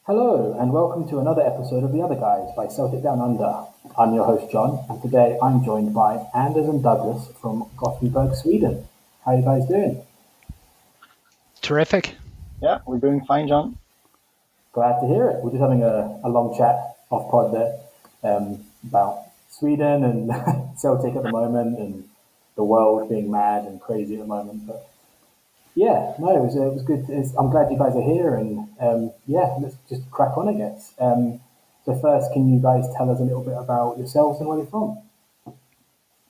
Hello, and welcome to another episode of The Other Ghuys by Celtic Down Under. I'm your host, John, and today I'm joined by Anders and Douglas from Gothenburg, Sweden. How are you guys doing? Terrific. Yeah, we're doing fine, John. Glad to hear it. We're just having a long chat off pod there about Sweden and Celtic at the moment and the world being mad and crazy at the moment. But yeah, no, it was good. I'm glad you guys are here, and yeah, let's just crack on, I guess. So first, can you guys tell us a little bit about yourselves and where you're from?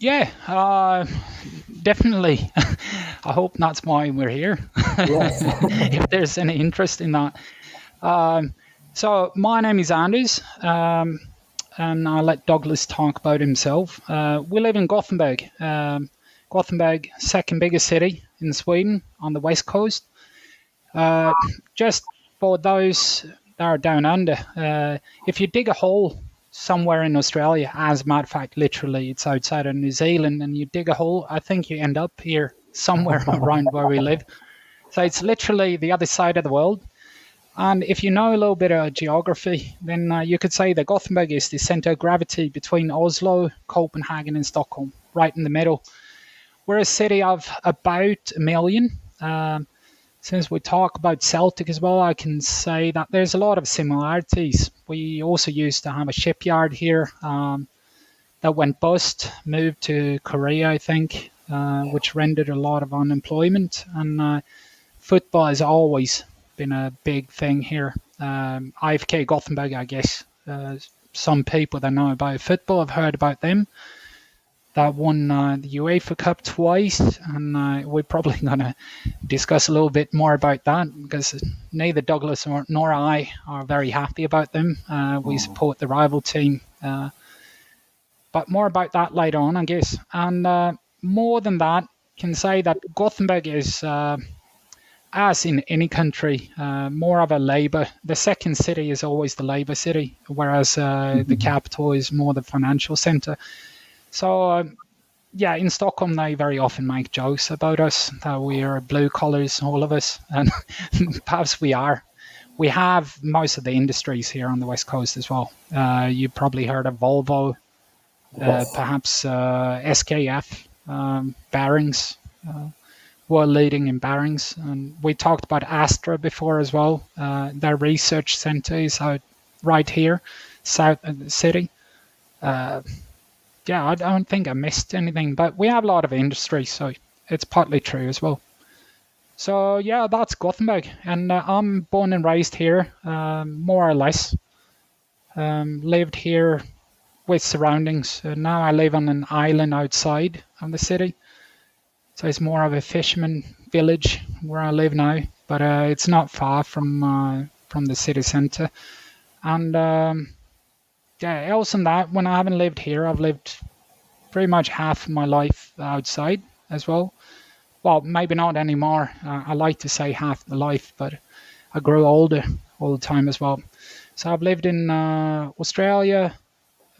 Yeah, definitely. I hope that's why we're here. Yes. If there's any interest in that. So my name is Anders, and I'll let Douglas talk about himself. We live in Gothenburg. Gothenburg, second biggest city in Sweden on the west coast. Just for those that are down under, if you dig a hole somewhere in Australia, as a matter of fact, literally it's outside of New Zealand, and you dig a hole, I think you end up here somewhere around where we live. So it's literally the other side of the world. And if you know a little bit of geography, then you could say that Gothenburg is the center of gravity between Oslo, Copenhagen, and Stockholm, right in the middle. We're a city of about 1 million. Since we talk about Celtic as well, I can say that there's a lot of similarities. We also used to have a shipyard here that went bust, moved to Korea, I think, which rendered a lot of unemployment. And football has always been a big thing here. IFK Gothenburg, I guess. Some people that know about football have heard about them. That won the UEFA Cup twice, and we're probably going to discuss a little bit more about that because neither Douglas nor I are very happy about them. We support the rival team, but more about that later on, I guess. And more than that, can say that Gothenburg is, as in any country, more of a labour. The second city is always the labour city, whereas the capital is more the financial centre. So, yeah, in Stockholm, they very often make jokes about us, that we are blue collars, all of us. And perhaps we are. We have most of the industries here on the West Coast as well. You probably heard of Volvo, Yes. perhaps SKF, bearings, world leading in bearings. And we talked about Astra before as well. Their research centre is out right here, south of the city. Yeah, I don't think I missed anything, but we have a lot of industry, so it's partly true as well. So yeah, that's Gothenburg, and I'm born and raised here, more or less. Lived here with surroundings. Now I live on an island outside of the city, so it's more of a fisherman village where I live now, but it's not far from the city centre. And yeah, else than that, when I haven't lived here, I've lived pretty much half of my life outside as well. Well, maybe not anymore. I like to say half the life, but I grew older all the time as well. So I've lived in Australia,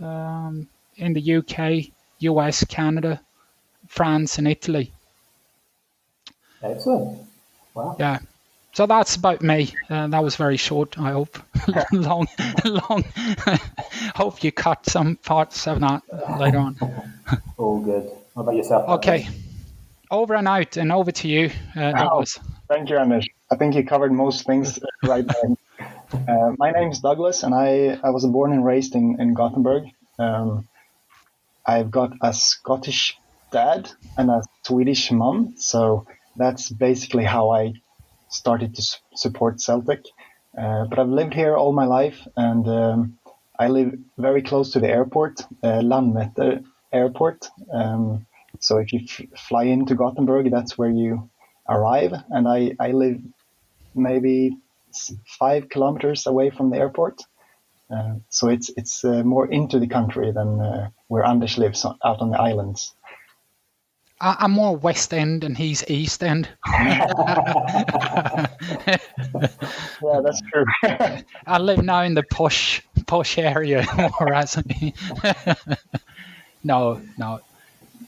in the UK, US, Canada, France, and Italy. Excellent. Wow. Yeah. So that's about me. That was very short, I hope. long. Hope you cut some parts of that later on. All good. What about yourself? Okay. Over and out, and over to you, Douglas. Thank you, Anders. I think you covered most things right there. My name is Douglas, and I was born and raised in Gothenburg. I've got a Scottish dad and a Swedish mom, so that's basically how I started to support Celtic. But I've lived here all my life, and I live very close to the airport, Landvetter Airport. So if you fly into Gothenburg, that's where you arrive. And I live maybe 5 kilometers away from the airport. So it's more into the country than where Anders lives out on the islands. I'm more West End and he's East End. Yeah, that's true. I live now in the posh area, whereas no,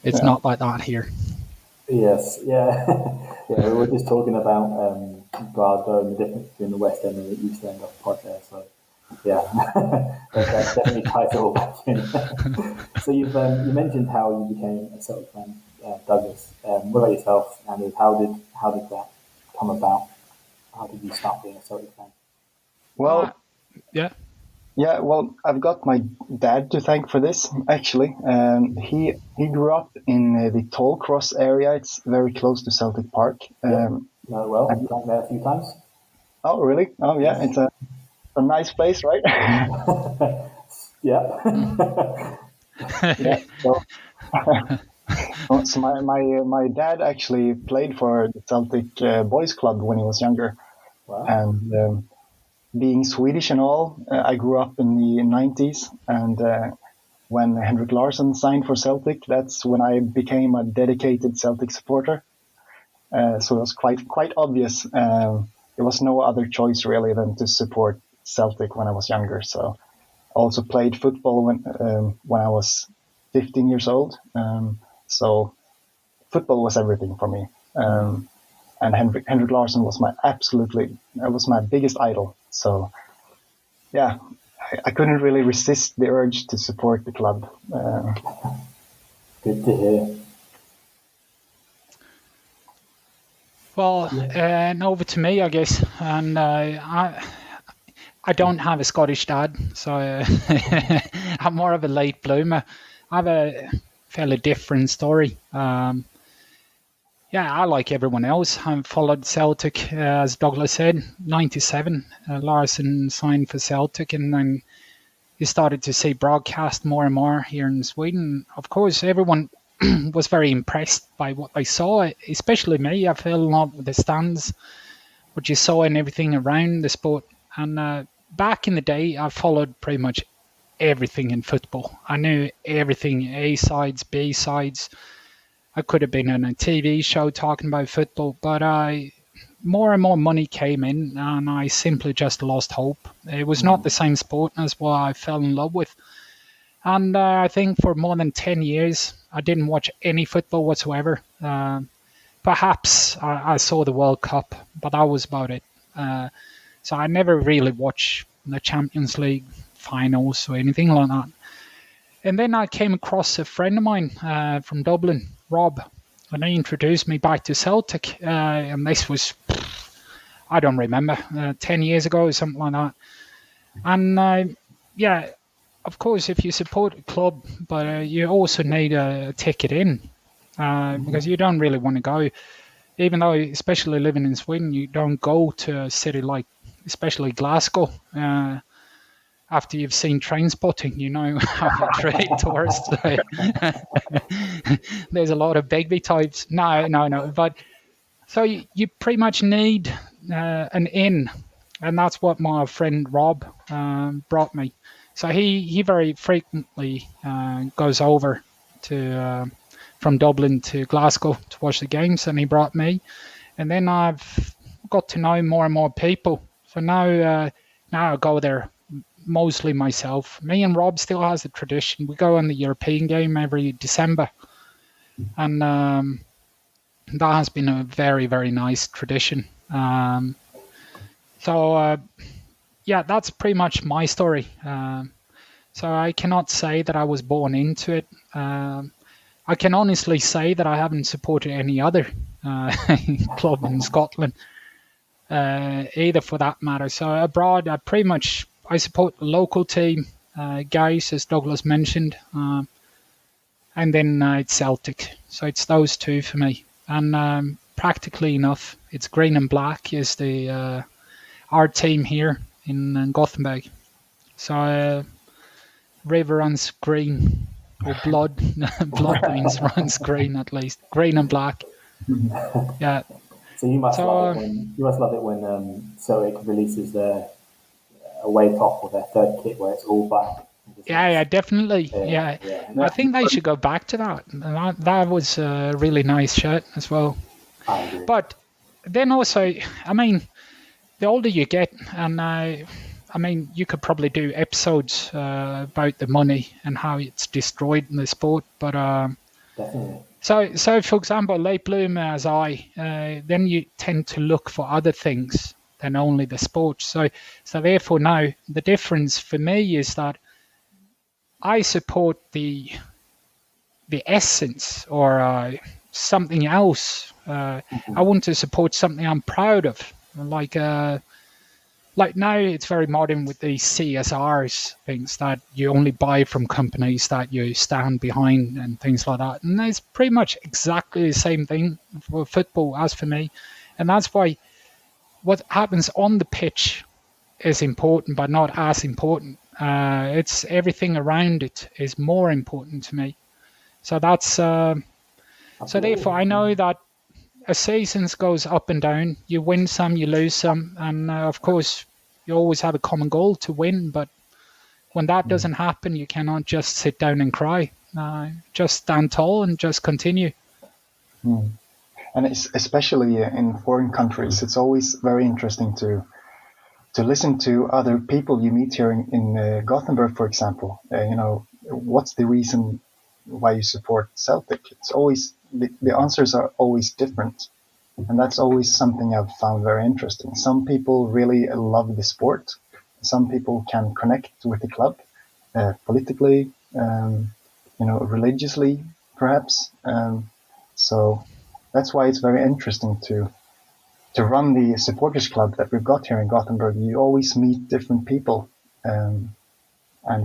it's not like that here. Yes, yeah, yeah. We were just talking about Glasgow and the difference between the West End and the East End of the pod there. So yeah, that definitely ties it all back in. So you mentioned how you became a Celtic fan, Douglas. What about yourself, and how did that come about? How did you start being a Celtic fan? Uh, Well, yeah. yeah, well, I've got my dad to thank for this, actually. He grew up in the Tollcross area. It's very close to Celtic Park. Yep. No, well, And, drank there a few times. oh, really? Oh, yeah, Yes. it's a nice place, right? Yeah. Yeah. So, so my dad actually played for the Celtic Boys Club when he was younger. Wow. And being Swedish and all, I grew up in the 90s. And when Henrik Larsson signed for Celtic, that's when I became a dedicated Celtic supporter. So it was quite obvious. There was no other choice really than to support Celtic when I was younger. So I also played football when I was 15 years old. So football was everything for me. And Henrik Larsson was my biggest idol. So yeah, I couldn't really resist the urge to support the club. Good to hear. Well, and over to me, I guess. And I don't have a Scottish dad, so I'm more of a late bloomer. I have a fairly different story. Yeah, I like everyone else. I've followed Celtic, as Douglas said, 97. Larsson signed for Celtic, and then you started to see broadcast more and more here in Sweden. Of course, everyone was very impressed by what they saw, especially me. I fell in love with the stands, what you saw and everything around the sport. And back in the day, I followed pretty much everything in football. I knew everything, A sides, B sides. I could have been in a TV show talking about football, but more and more money came in, and I simply just lost hope. It was not the same sport as what I fell in love with. And I think for more than 10 years, I didn't watch any football whatsoever. Perhaps I saw the World Cup, but that was about it. So I never really watched the Champions League finals or anything like that. And then I came across a friend of mine from Dublin, Rob, and he introduced me back to Celtic. And this was, I don't remember, 10 years ago or something like that. And yeah, of course, if you support a club, but you also need a ticket in because you don't really want to go. Even though, especially living in Sweden, you don't go to a city like, especially Glasgow. After you've seen Train Spotting, you know how they treat tourists. There's a lot of Begbie types. No. But so you pretty much need an inn, and that's what my friend Rob brought me. So he very frequently goes over to from Dublin to Glasgow to watch the games, and he brought me. And then I've got to know more and more people. So now I go there mostly myself. Me and Rob still has a tradition. We go on the European game every December, and that has been a very, very nice tradition. So yeah, that's pretty much my story. So I cannot say that I was born into it. I can honestly say that I haven't supported any other club in Scotland either, for that matter. So abroad, I support the local team, Ghuys, as Douglas mentioned, and then it's Celtic. So it's those two for me. And practically enough, it's green and black is the our team here in Gothenburg. So river runs green, or blood veins runs green, at least green and black. Yeah. So you must So love it when Celtic releases their away top or their third kit where it's all black. yeah, definitely. Yeah. I think they should go back to that. That was a really nice shirt as well. I agree. But then also, I mean, the older you get, and I mean, you could probably do episodes about the money and how it's destroyed in the sport. But Definitely. So for example, late bloomer as then you tend to look for other things than only the sport. So therefore now the difference for me is that I support the essence or something else. I want to support something I'm proud of, like now it's very modern with these CSRs, things that you only buy from companies that you stand behind and things like that. And it's pretty much exactly the same thing for football as for me. And that's why what happens on the pitch is important, but not as important. It's everything around it is more important to me. So that's so therefore I know that a season goes up and down. You win some, you lose some, and of course you always have a common goal to win. But when that doesn't happen, you cannot just sit down and cry. Just stand tall and just continue. And it's especially in foreign countries, it's always very interesting to listen to other people you meet here in Gothenburg, for example. What's the reason why you support Celtic? It's always the answers are always different, and that's always something I've found very interesting. Some people really love the sport. Some people can connect with the club politically, religiously, perhaps. So that's why it's very interesting to run the supporters club that we've got here in Gothenburg. You always meet different people, and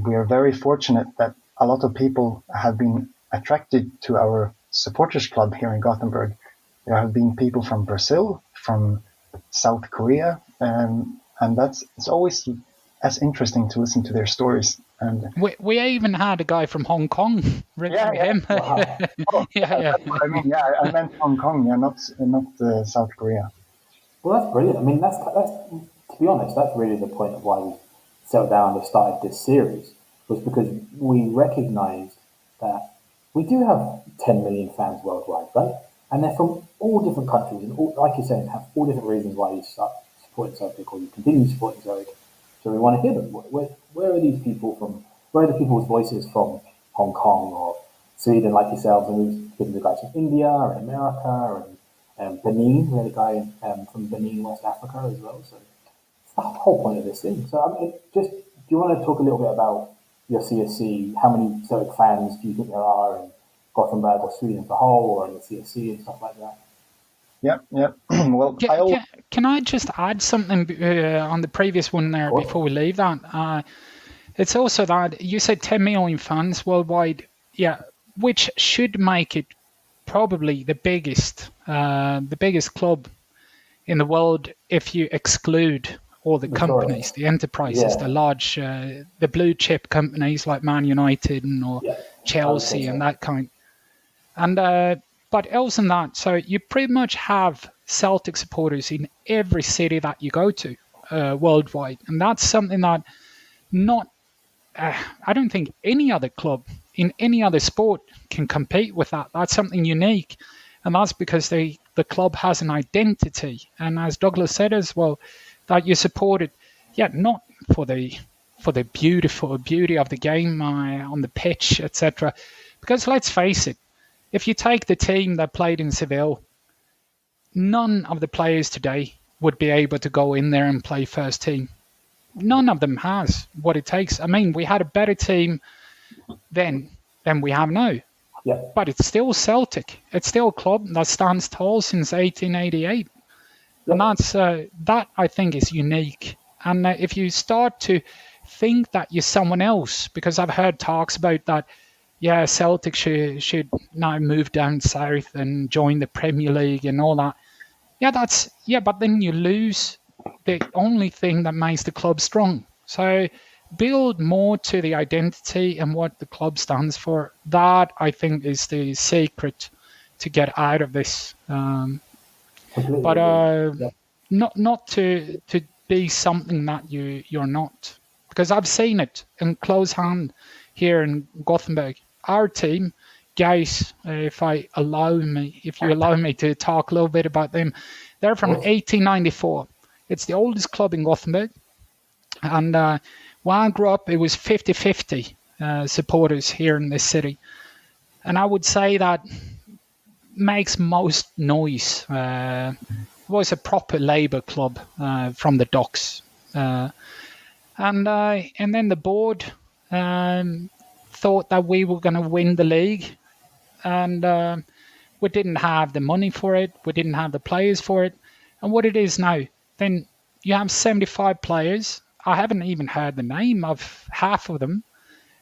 we are very fortunate that a lot of people have been attracted to our supporters club here in Gothenburg. There have been people from Brazil, from South Korea, and it's always as interesting to listen to their stories. And we even had a guy from Hong Kong. Remember him? Wow. Yeah. I mean, I meant Hong Kong, not South Korea. Well, that's brilliant. I mean, that's to be honest, that's really the point of why we Celtic Down Under started this series, was because we recognised that we do have 10 million fans worldwide, right? And they're from all different countries, and all, like you're saying, have all different reasons why you start supporting Celtic or you continue supporting Celtic. So we want to hear them. Where are these people from? Where are the people's voices from Hong Kong or Sweden, like yourselves? And we've spoken to guys from India and America and Benin. We had a guy from Benin, West Africa as well. So it's the whole point of this thing. So I mean, do you want to talk a little bit about your CSC? How many Celtic fans do you think there are in Gothenburg or Sweden as a whole, or in the CSC and stuff like that? Yeah. Well, can I just add something on the previous one there before we leave that? It's also that you said 10 million fans worldwide, which should make it probably the biggest club in the world if you exclude all the companies, the enterprises, the large, the blue chip companies like Man United or Chelsea and that kind. And but else than that, so you pretty much have Celtic supporters in every city that you go to worldwide, and that's something that I don't think any other club in any other sport can compete with that. That's something unique, and that's because the club has an identity. And as Douglas said as well, that you support it, not for the beauty of the game on the pitch, etc. Because let's face it, if you take the team that played in Seville, none of the players today would be able to go in there and play first team. None of them has what it takes. I mean, we had a better team then than we have now. Yeah. But it's still Celtic. It's still a club that stands tall since 1888. Yeah. And that I think is unique. And if you start to think that you're someone else, because I've heard talks about that, Celtic should now move down south and join the Premier League and all that. But then you lose the only thing that makes the club strong. So build more to the identity and what the club stands for. That, I think, is the secret to get out of this. But not to be something that you're not. Because I've seen it in close hand here in Gothenburg. Our team, Ghuys, if you allow me to talk a little bit about them, they're from 1894. It's the oldest club in Gothenburg. And when I grew up, it was 50-50 supporters here in this city. and I would say that makes most noise. It was a proper Labour club from the docks, and then the board thought that we were going to win the league, and we didn't have the money for it. We didn't have the players for it. And what it is now, then you have 75 players. I haven't even heard the name of half of them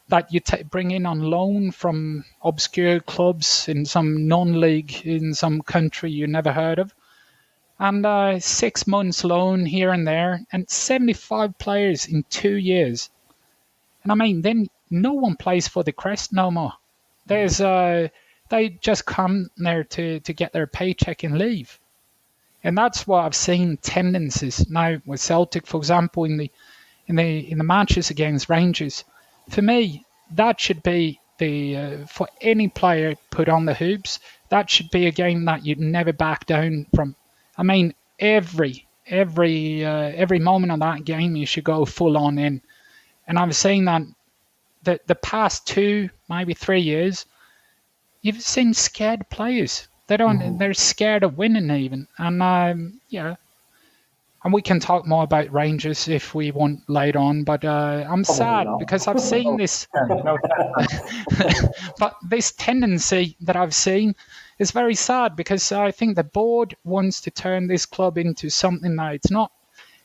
that you bring in on loan from obscure clubs in some non-league in some country you never heard of. And 6 months loan here and there, and 75 players in 2 years. And I mean, then no one plays for the Crest no more. There's they just come there to get their paycheck and leave. And that's what I've seen tendencies now with Celtic, for example, in the matches against Rangers. For me, that should be for any player put on the hoops, that should be a game that you'd never back down from. I mean, every moment of that game you should go full on in. And I've seen that the past 2, maybe 3 years, you've seen scared players. They're scared of winning even. And and we can talk more about Rangers if we want later on, but I'm sad because I've seen this. But this tendency that I've seen is very sad, because I think the board wants to turn this club into something that it's not.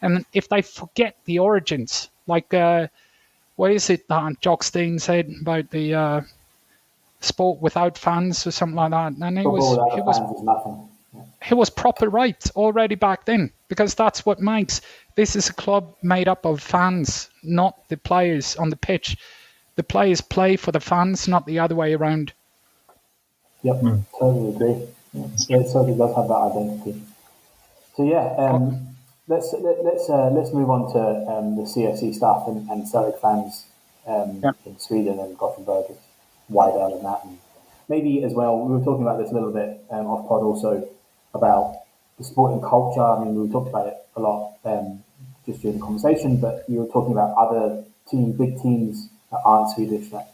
And if they forget the origins, like what is it that Jock Stein said about the sport without fans or something like that, and he was proper right already back then, because that's what makes this is a club made up of fans, not the players on the pitch. The players play for the fans, not the other way around. Yep, totally agree. Yeah, it certainly does have that identity. So let's move on to the CFC stuff and Celtic fans in Sweden and Gothenburg. It's wider than that, and maybe as well. We were talking about this a little bit off pod also about the sporting culture. I mean, we talked about it a lot just during the conversation, but you were talking about other teams, big teams that aren't Swedish that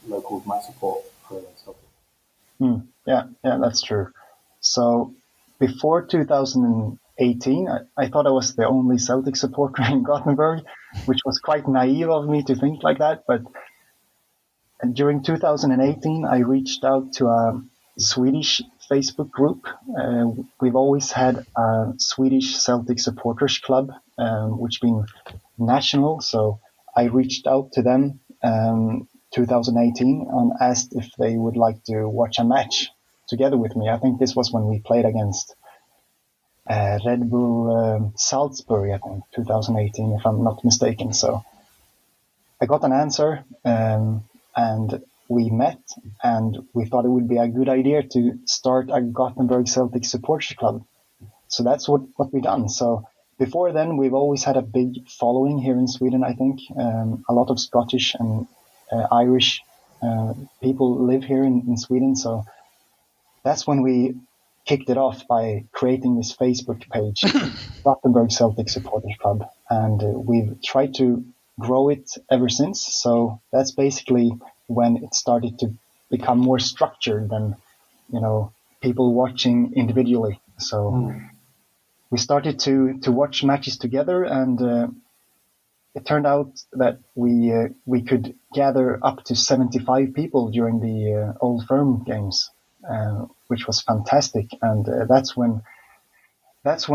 locals might support for Celtic. Yeah, that's true. So before 2018, I thought I was the only Celtic supporter in Gothenburg, which was quite naive of me to think like that. But during 2018, I reached out to a Swedish Facebook group. We've always had a Swedish Celtic supporters club, which being national. So I reached out to them 2018 and asked if they would like to watch a match together with me. I think this was when we played against Red Bull Salzburg, I think, 2018, if I'm not mistaken. So I got an answer, and we met, and we thought it would be a good idea to start a Gothenburg Celtic supporters club. So that's what we done. So before then, we've always had a big following here in Sweden, I think. A lot of Scottish and Irish people live here in Sweden. So that's when we kicked it off by creating this Facebook page, Gothenburg Celtic Supporters Club. And we've tried to grow it ever since. So that's basically when it started to become more structured than, people watching individually. So we started to watch matches together, and it turned out that we could gather up to 75 people during the Old Firm games, which was fantastic. And that's when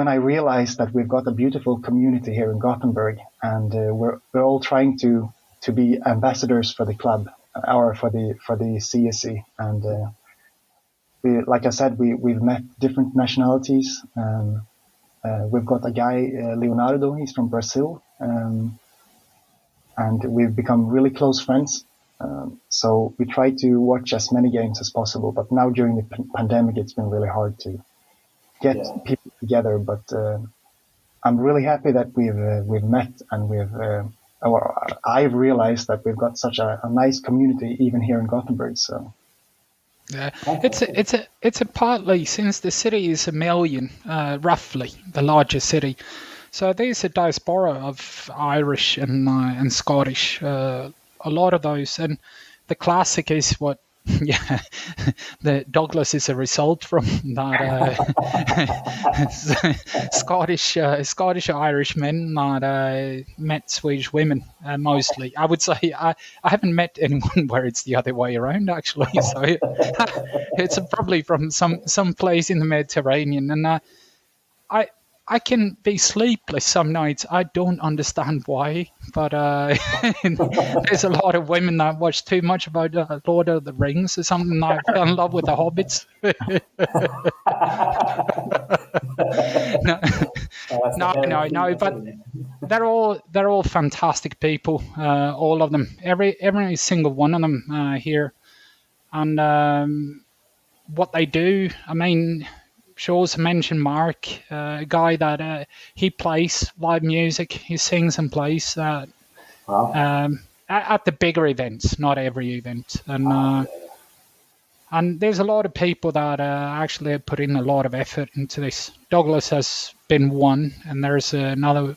I realized that we've got a beautiful community here in Gothenburg, and we're all trying to be ambassadors for the club, or for the CSC. And like I said, we've met different nationalities. We've got a guy, Leonardo. He's from Brazil, and we've become really close friends. So we try to watch as many games as possible. But now during the pandemic, it's been really hard to get people together. But I'm really happy that we've met, and I've realized that we've got such a nice community even here in Gothenburg. So. Yeah, it's a partly, since the city is 1 million, roughly the largest city. So there's a diaspora of Irish and Scottish, a lot of those, and the classic is what yeah, the Douglas is a result from that Scottish Irish men that met Swedish women mostly. I would say I haven't met anyone where it's the other way around actually. So it's probably from some place in the Mediterranean, and I I can be sleepless some nights. I don't understand why, but there's a lot of women that watch too much about Lord of the Rings or something. And I fell in love with the hobbits. No, but they're all fantastic people. All of them, every single one of them here, and what they do. I mean, she also mentioned Mark, a guy that he plays live music. He sings and plays at the bigger events, not every event. And there's a lot of people that actually put in a lot of effort into this. Douglas has been one, and there's another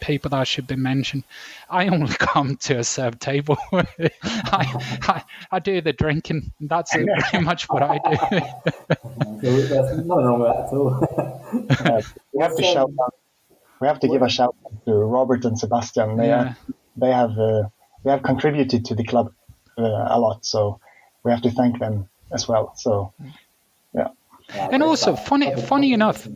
people that should be mentioned. I only come to a serve table. I do the drinking. That's pretty much what I do. There's nothing wrong with that at all. We have to shout out. We have to give a shout out to Robert and Sebastian. They have contributed to the club a lot, so we have to thank them as well. So, yeah. And also, funny enough,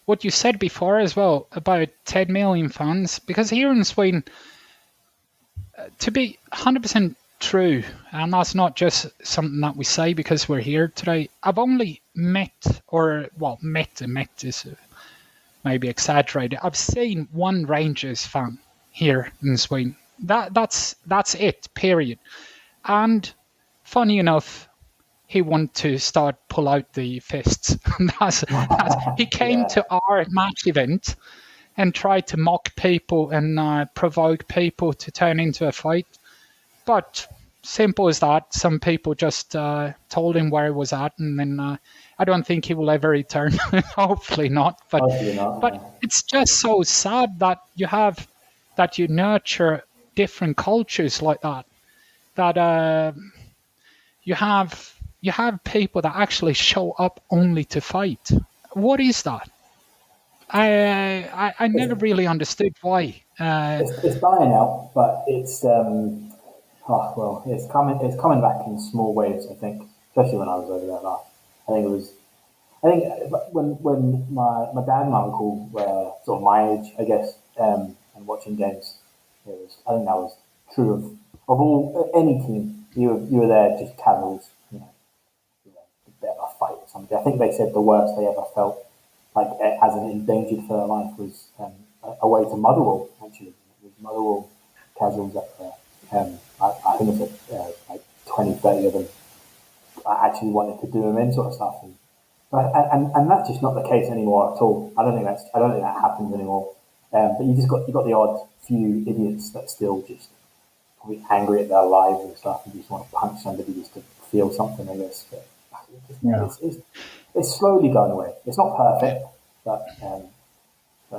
what you said before as well about 10 million fans, because here in Sweden, to be 100% true, and that's not just something that we say because we're here today, I've only met is maybe exaggerated. I've seen one Rangers fan here in Sweden. That's it, period. And funny enough, he wanted to pull out the fists. He came to our match event and tried to mock people and provoke people to turn into a fight. But simple as that. Some people just told him where he was at, and then I don't think he will ever return. Hopefully not. But it's just so sad that you nurture different cultures like that. That you have people that actually show up only to fight. What is that? I never really understood why. It's dying out, but it's it's coming back in small waves. I think, especially when I was over there last. I think when my dad and my uncle were sort of my age, I guess, and watching games, I think that was true of all any team. You were there just casuals, a bit of a fight or something. I think they said the worst they ever felt, like as an endangered for their life, was away to Motherwell. Actually, it was Motherwell casuals up there. I think it was like 20, 30 of them. I actually wanted to do them in sort of stuff, and that's just not the case anymore at all. I don't think that happens anymore. But you got the odd few idiots that still just probably angry at their lives and stuff, and just want to punch somebody just to feel something, I guess. But it's slowly going away. It's not perfect, but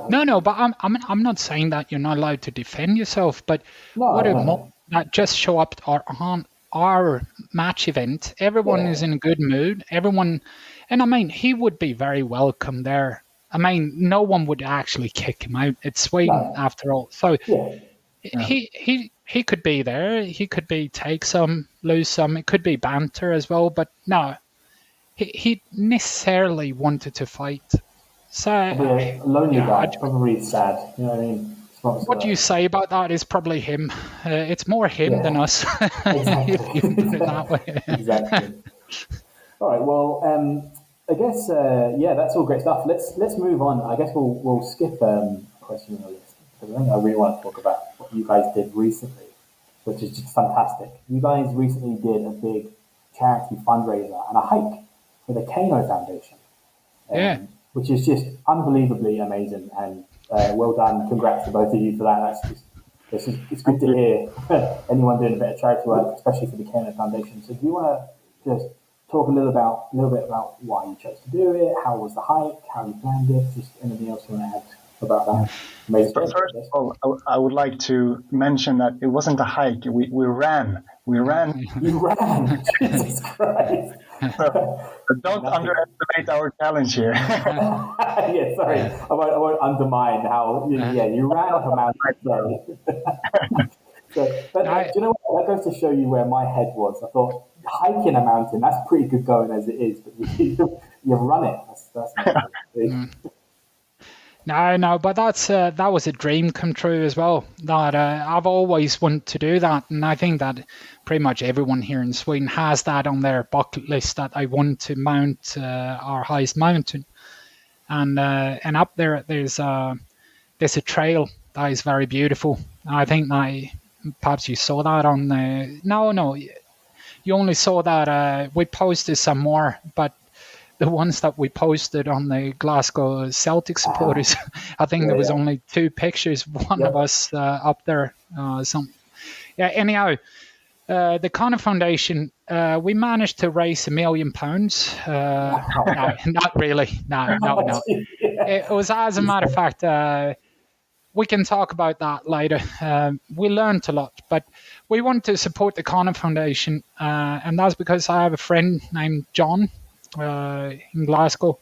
no. But I'm not saying that you're not allowed to defend yourself. But that just show up on our match event. Everyone is in a good mood. Everyone, and I mean, he would be very welcome there. I mean, no one would actually kick him out. It's Sweden after all. So he could be there. He could be take some, lose some. It could be banter as well. But no, he necessarily wanted to fight. So a lonely guy, probably sad. You know what I mean? What you say about that is probably him. It's more him than us. Exactly. If you put it that way. Exactly. All right. Well, I guess that's all great stuff. Let's move on. I guess we'll skip a question on the list because I think I really want to talk about what you guys did recently, which is just fantastic. You guys recently did a big charity fundraiser and a hike for the Kano Foundation, which is just unbelievably amazing and well done. Congrats to both of you for that. It's good to hear anyone doing a bit of charity work, especially for the Kano Foundation. So do you want to just talk a little bit about why you chose to do it? How was the hike? How you planned it? Just anything else you want to add about that amazing But trip. first of all, I would like to mention that it wasn't a hike. We ran. We ran. You ran. Jesus Christ. Don't underestimate our challenge here. Yeah, sorry. I won't undermine how, you ran up a mountain. Sorry. But do you know what? That goes to show you where my head was. I thought, hiking a mountain, that's pretty good going as it is, but you run it. That's amazing. No, but that was a dream come true as well. That I've always wanted to do that, and I think that pretty much everyone here in Sweden has that on their bucket list, that I want to mount our highest mountain. And up there's a trail that is very beautiful. I think that perhaps you saw that on the no, you only saw that we posted some more, but the ones that we posted on the Glasgow Celtic supporters, I think there was only 2 pictures. One of us up there. Anyhow, the Connor Foundation, we managed to raise £1 million. No, not really. No. It was, as a matter of fact, we can talk about that later. We learned a lot, but we want to support the Connor Foundation, and that's because I have a friend named John in Glasgow,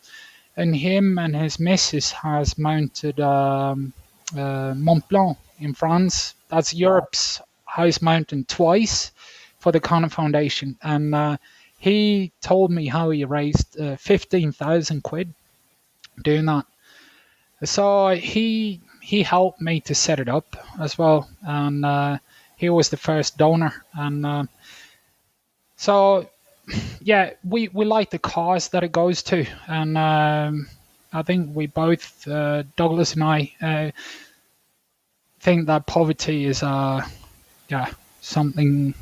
and him and his missus has mounted Mont Blanc in France. That's Europe's highest mountain twice for the Connor Foundation, and he told me how he raised 15,000 quid doing that. So he helped me to set it up as well, and he was the first donor, and so yeah, we like the cause that it goes to, and I think we both, Douglas and I, think that poverty is something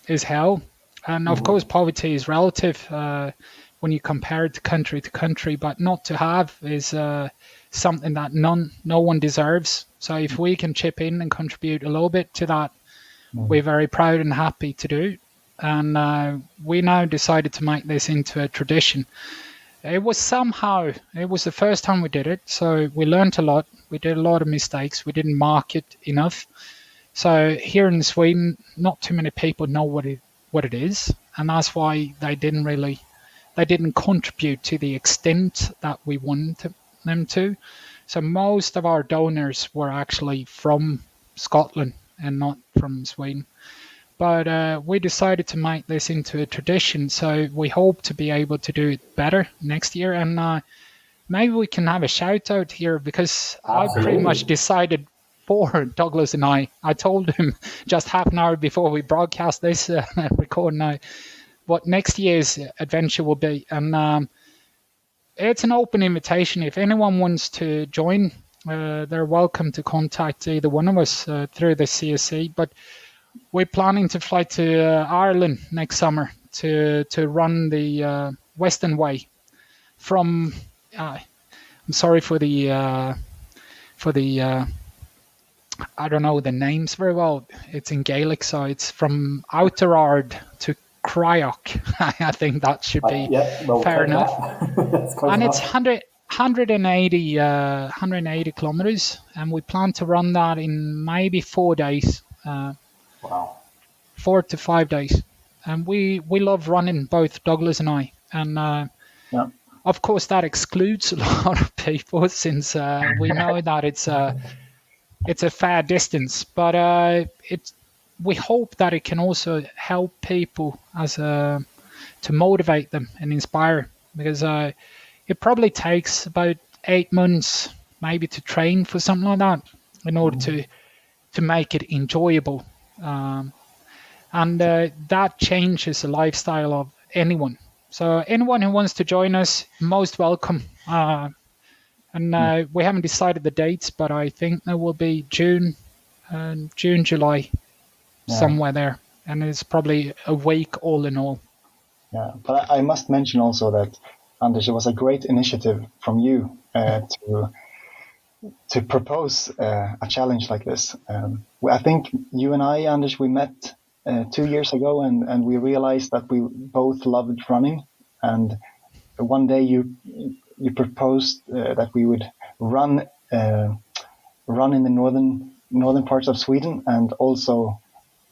is hell, and of course poverty is relative when you compare it to country, but not to have is something that no one deserves. So if we can chip in and contribute a little bit to that, we're very proud and happy to do. And we now decided to make this into a tradition. It was the first time we did it, so we learned a lot. We did a lot of mistakes. We didn't market enough. So here in Sweden, not too many people know what it is, and that's why they didn't contribute to the extent that we wanted them to. So most of our donors were actually from Scotland and not from Sweden. But we decided to make this into a tradition, so we hope to be able to do it better next year. And maybe we can have a shout out here, because Absolutely. I pretty much decided for Douglas and I told him just half an hour before we broadcast this record now what next year's adventure will be. And it's an open invitation. If anyone wants to join, they're welcome to contact either one of us through the CSC. But we're planning to fly to Ireland next summer to run the Western Way from. I'm sorry for the I don't know the names very well. It's in Gaelic, so it's from Outerard to Crayock. I think that should be fair enough. And it's 180 kilometers, and we plan to run that in maybe 4 days. Wow. 4 to 5 days. And we love running, both Douglas and I. And of course that excludes a lot of people, since we know that it's a fair distance. But we hope that it can also help people to motivate them and inspire, because it probably takes about 8 months maybe to train for something like that in order to make it enjoyable. And that changes the lifestyle of anyone. So anyone who wants to join us, most welcome. And we haven't decided the dates, but I think there will be June, July, somewhere there. And it's probably a week all in all. Yeah, but I must mention also that, Anders, it was a great initiative from you to propose a challenge like this. I think you and I, Anders, we met 2 years ago, and we realized that we both loved running. And one day you proposed that we would run run in the northern parts of Sweden and also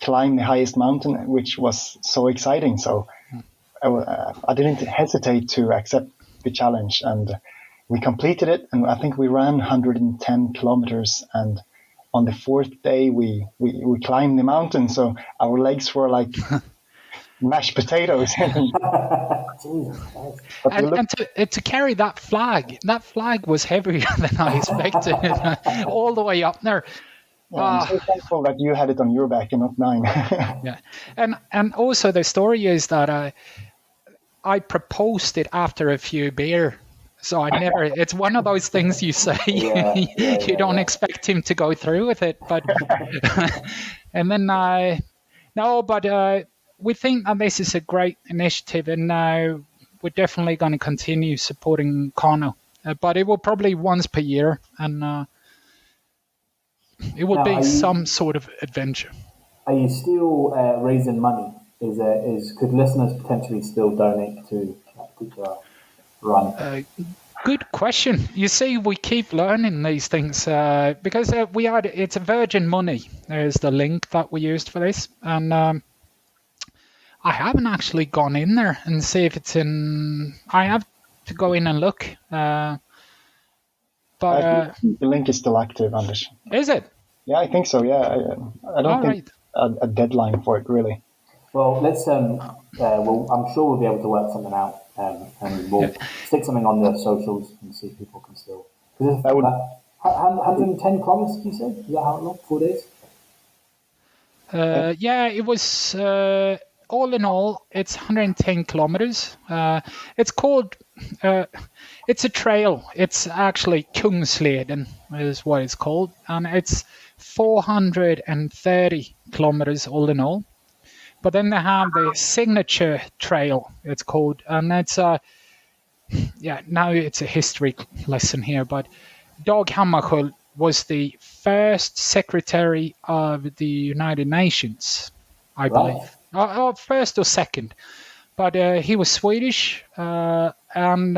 climb the highest mountain, which was so exciting. So I didn't hesitate to accept the challenge, and we completed it. And I think we ran 110 kilometers, and on the fourth day we climbed the mountain. So our legs were like mashed potatoes. Jesus Christ. And to carry that flag was heavier than I expected, all the way up there. I'm so thankful that you had it on your back and not mine. Yeah, and also the story is that I proposed it after a few beer. So I never. It's one of those things you say you don't expect him to go through with it, but and then we think that this is a great initiative, and we're definitely going to continue supporting Kano, but it will probably once per year, and it will be some sort of adventure. Are you still raising money? Could listeners potentially still donate to that particular run? Good question. You see, we keep learning these things because it's a Virgin Money. There's the link that we used for this, and I haven't actually gone in there and see if it's in. I have to go in and look, but the link is still active, Anders. Is it? Yeah, I think so. Yeah, I don't think a deadline for it really. Well, let's. I'm sure we'll be able to work something out, and we'll stick something on the socials and see if people can still. That would 110 kilometers. You said? Is that how long? 4 days? Yeah, it was. All in all, it's 110 kilometers. It's called. It's a trail. It's actually Kungsleden is what it's called, and it's 430 kilometers all in all. But then they have the signature trail, it's called, and it's now it's a history lesson here, but Dag Hammarskjöld was the first secretary of the United Nations, I believe. First or second. But he was Swedish, and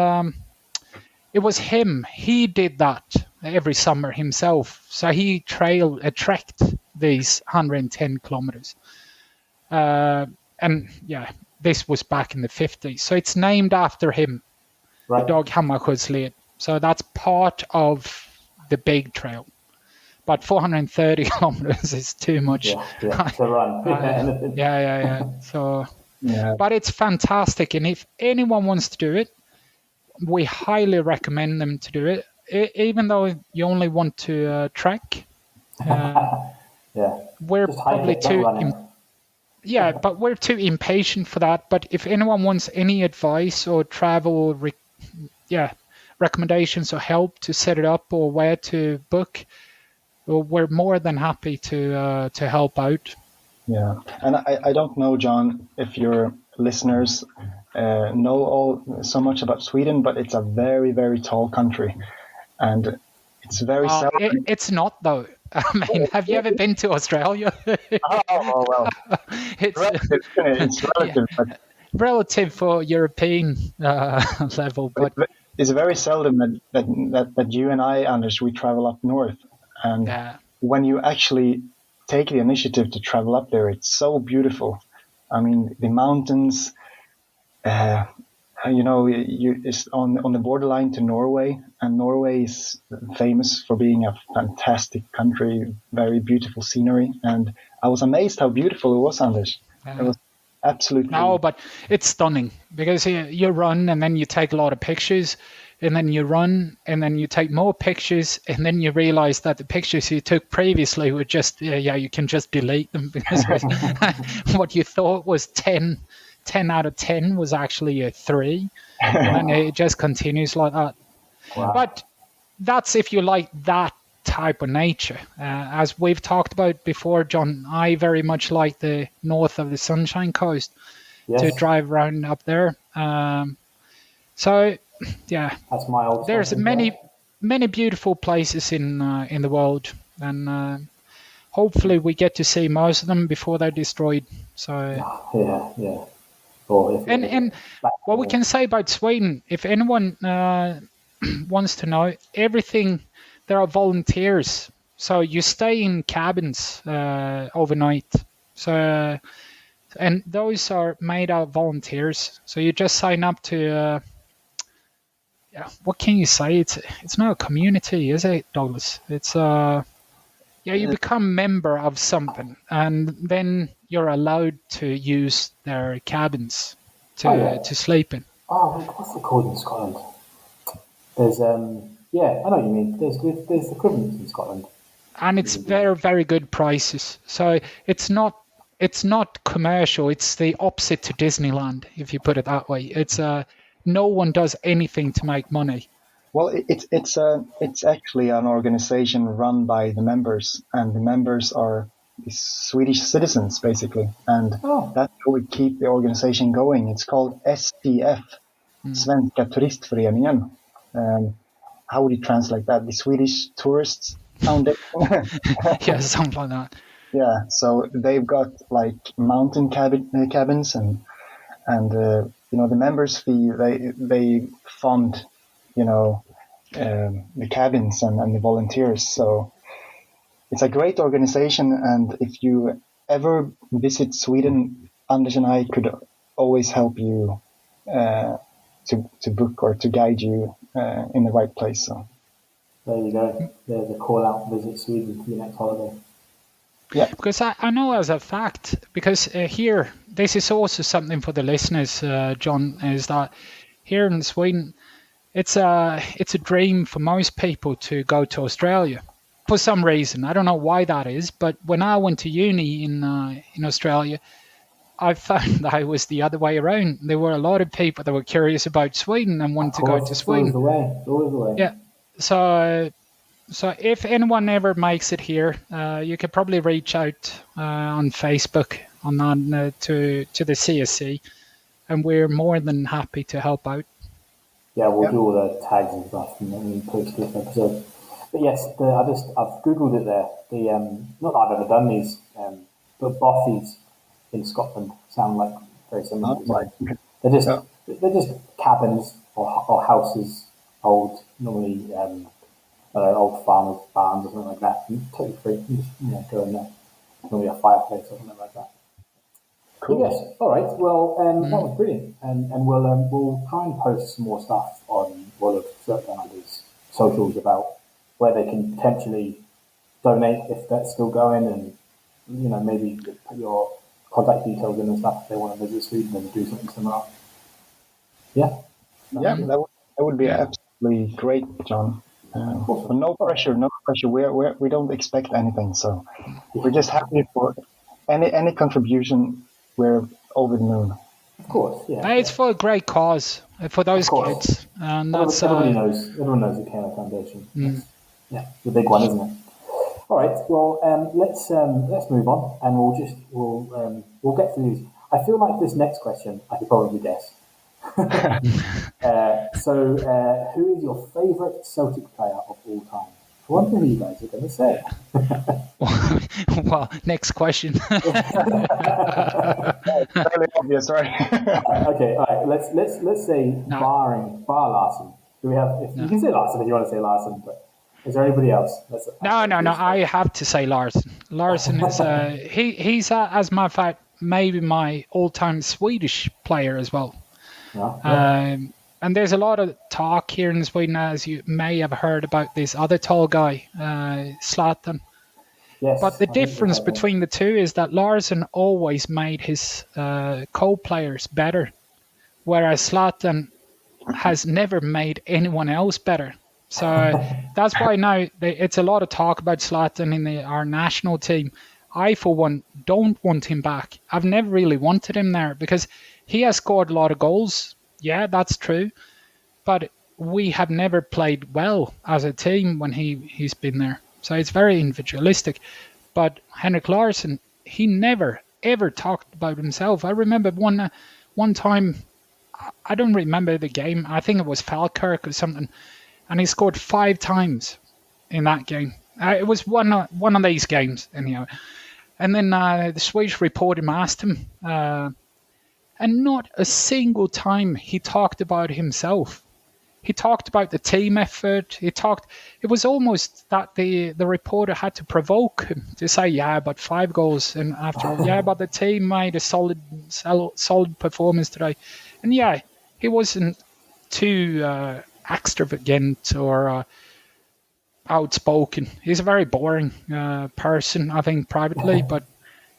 it was him. He did that every summer himself. So he trekked these 110 kilometers. And yeah, this was back in the 50s. So it's named after him, Dag Hammarskjöld. So that's part of the big trail. But 430 kilometers is too much. Yeah, to run. Yeah. So, but it's fantastic. And if anyone wants to do it, we highly recommend them to do it. Even though you only want to trek. We're probably too... but we're too impatient for that. But if anyone wants any advice or travel, recommendations or help to set it up or where to book, well, we're more than happy to help out. Yeah, and I don't know, John, if your listeners know so much about Sweden, but it's a very, very tall country, and it's very seldom. It's not though. I mean, have you ever been to Australia? Oh well, it's relative, but relative for European level, but it's very seldom that you and I, Anders, we travel up north, and when you actually take the initiative to travel up there, it's so beautiful. I mean, the mountains. It's on the borderline to Norway, and Norway is famous for being a fantastic country, very beautiful scenery. And I was amazed how beautiful it was, Anders. It was absolutely... No, but it's stunning because you run and then you take a lot of pictures, and then you run and then you take more pictures, and then you realize that the pictures you took previously were just, you can just delete them because what you thought was 10 out of 10 was actually a 3, and it just continues like that. Wow. But that's if you like that type of nature. As we've talked about before, John, I very much like the north of the Sunshine Coast to drive around up there. So, yeah, that's my old. There's many beautiful places in the world, and hopefully we get to see most of them before they're destroyed. So yeah. And what we can say about Sweden, if anyone wants to know, everything, there are volunteers So you stay in cabins overnight. So and those are made out of volunteers. So you just sign up to. Yeah, what can you say? It's not a community, is it, Douglas? It's you become member of something, and then you're allowed to use their cabins to sleep in. Oh, what's it called in Scotland? There's yeah, I know what you mean. There's equivalents in Scotland. And it's very, very good prices. So it's not commercial. It's the opposite to Disneyland, if you put it that way. It's no one does anything to make money. Well, it's actually an organization run by the members, and the members are the Swedish citizens basically, and that's how we keep the organization going. It's called STF, Svenska Turistföreningen. How would you translate that? The Swedish Tourists Foundation. Yeah, something like that. Yeah, so they've got like mountain cabins and the members fee. They fund the cabins and the volunteers. So it's a great organization. And if you ever visit Sweden, Anders and I could always help you to book or to guide you in the right place. So there you go. There's a call out: visit Sweden for your next holiday. Yeah, because I know as a fact, because here, this is also something for the listeners, John, is that here in Sweden, it's a dream for most people to go to Australia for some reason. I don't know why that is, but when I went to uni in Australia, I found that it was the other way around. There were a lot of people that were curious about Sweden and wanted to go to Sweden. It's always the way. Yeah, so if anyone ever makes it here, you could probably reach out on Facebook to the CSC, and we're more than happy to help out. Yeah, we'll do all the tags and stuff and post this episode. But yes, I've googled it there. Not that I've ever done these, but bothies in Scotland sound like very similar. They're just cabins or houses, normally old farmers' barns or something like that. And totally free. You just go in there. Normally a fireplace or something like that. Cool. But yes. All right. Well, that was brilliant, and we'll try and post some more stuff on all of Celtic Down Under's socials about where they can potentially donate if that's still going, and maybe put your contact details in and stuff if they want to visit Sweden and do something similar. Yeah. Yeah, that would be absolutely great, John. No pressure. We don't expect anything, so we're just happy for any contribution. We're over the moon. Of course, yeah. It's for a great cause for those kids, and that's everybody knows. Everyone knows the Care Foundation. Yeah, the big one, isn't it? All right. Well, let's move on, and we'll get through these. I feel like this next question I could probably guess. So, who is your favourite Celtic player of all time? I wonder who you guys are going to say. Well, next question. Fairly obvious, right? Okay, all right. Let's say bar Larson. Do we have? You can say Larson if you want to say Larson, but is there anybody else? No. I have to say Larson. Larson is he's as a matter of fact maybe my all-time Swedish player as well. Yeah. And there's a lot of talk here in Sweden, as you may have heard, about this other tall guy, Zlatan. Yes, but the difference between the two is that Larsson always made his co-players better, whereas Zlatan has never made anyone else better. So that's why now it's a lot of talk about Zlatan in our national team. I, for one, don't want him back. I've never really wanted him there because he has scored a lot of goals. Yeah, that's true. But we have never played well as a team when he's been there. So it's very individualistic. But Henrik Larsson, he never, ever talked about himself. I remember one time, I don't remember the game. I think it was Falkirk or something. And he scored 5 times in that game. It was one of these games, anyhow. And then the Swedish reporter asked him, and not a single time he talked about himself. he talked about the team effort. It was almost that the reporter had to provoke him to say, yeah, but 5 goals. And after all, yeah, but the team made a solid performance today. And yeah, he wasn't too extravagant or outspoken. He's a very boring person, I think, privately, but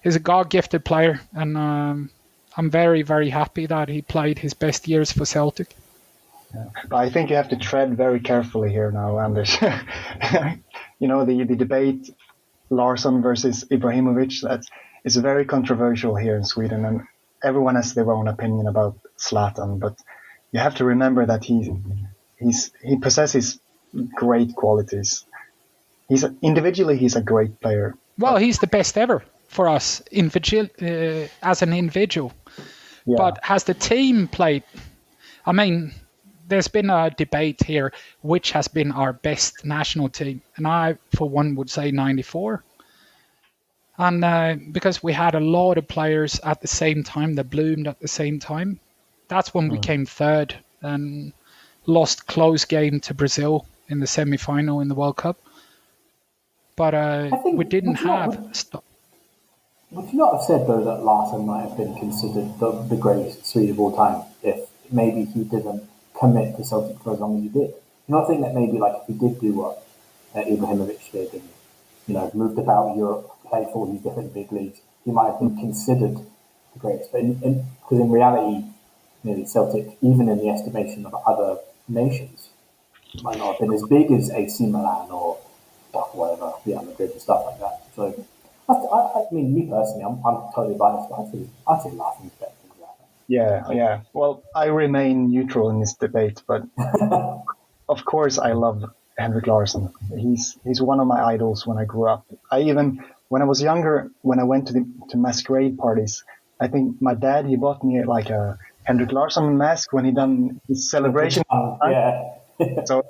he's a God-gifted player. And I'm very, very happy that he played his best years for Celtic. Yeah. But I think you have to tread very carefully here now, Anders. The debate Larsson versus Ibrahimovic, is very controversial here in Sweden, and everyone has their own opinion about Zlatan. But you have to remember that he possesses great qualities. Individually, he's a great player. Well, he's the best ever for us as an individual. Yeah. But has the team played? I mean, there's been a debate here which has been our best national team, and I, for one, would say '94. And because we had a lot of players at the same time that bloomed at the same time, that's when we came third and lost close game to Brazil in the semi-final in the World Cup. But we didn't have... Would you not have said, though, that Larsson might have been considered the greatest Swede of all time if maybe he didn't commit to Celtic for as long as he did? You not think that maybe like if he did do what Ibrahimovic did and moved about Europe, played for all these different big leagues, he might have been considered the greatest. But because in reality, Celtic, even in the estimation of other nations, might not have been as big as AC Milan or whatever, Real Madrid and stuff like that. So, I mean, me personally, I'm totally biased, but I think Larsson's better than that. Yeah. Well, I remain neutral in this debate, but of course I love Henrik Larsson. He's one of my idols when I grew up. When I was younger, when I went to masquerade parties, I think my dad, he bought me like a Henrik Larsson mask when he done his celebration. Yeah. So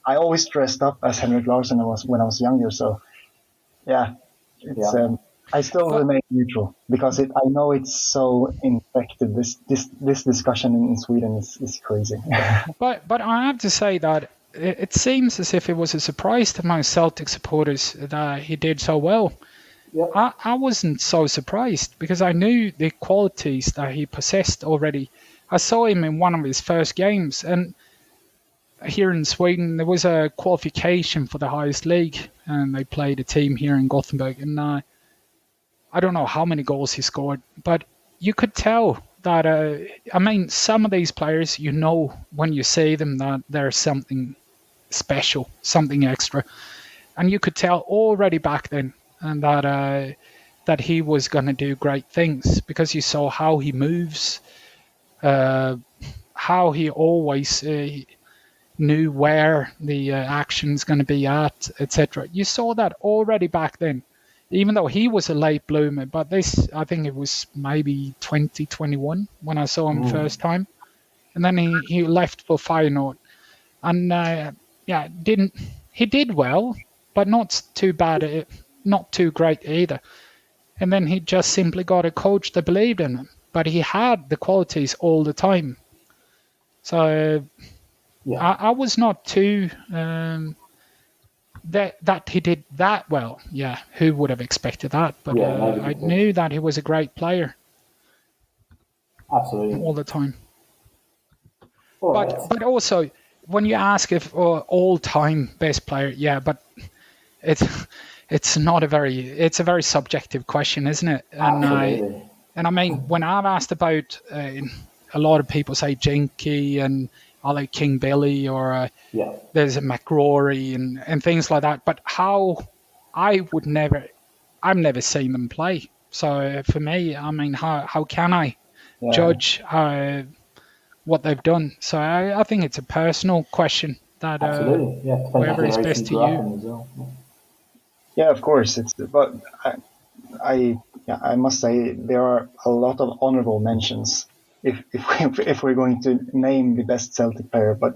I always dressed up as Henrik Larsson when I was younger. So yeah, I still remain neutral because I know it's so infected. This discussion in Sweden is crazy. But I have to say that it seems as if it was a surprise to most Celtic supporters that he did so well. Yep. I wasn't so surprised because I knew the qualities that he possessed already. I saw him in one of his first games, and here in Sweden there was a qualification for the highest league, and they played a team here in Gothenburg, and I don't know how many goals he scored, but you could tell that some of these players, when you see them that there's something special, something extra, and you could tell already back then and that he was going to do great things because you saw how he moves, how he always knew where the action's going to be at, etc. You saw that already back then, even though he was a late bloomer. But I think it was maybe 2021 when I saw him first time, and then he left for Feyenoord, and he did well, but not too bad. Not too great either. And then he just simply got a coach that believed in him. But he had the qualities all the time. So I was not too... that he did that well. Yeah, who would have expected that? But I knew that he was a great player. Absolutely. All the time. But also, when you ask if all-time best player, but it's a very subjective question, isn't it? And I mean, when I've asked about, a lot of people say Jinky and I like King Billy or there's a McRory and things like that. But I've never seen them play. So for me, I mean, how can I judge what they've done? So I think it's a personal question that whoever is best to you. Yeah, of course. But I must say there are a lot of honorable mentions if we're going to name the best Celtic player. But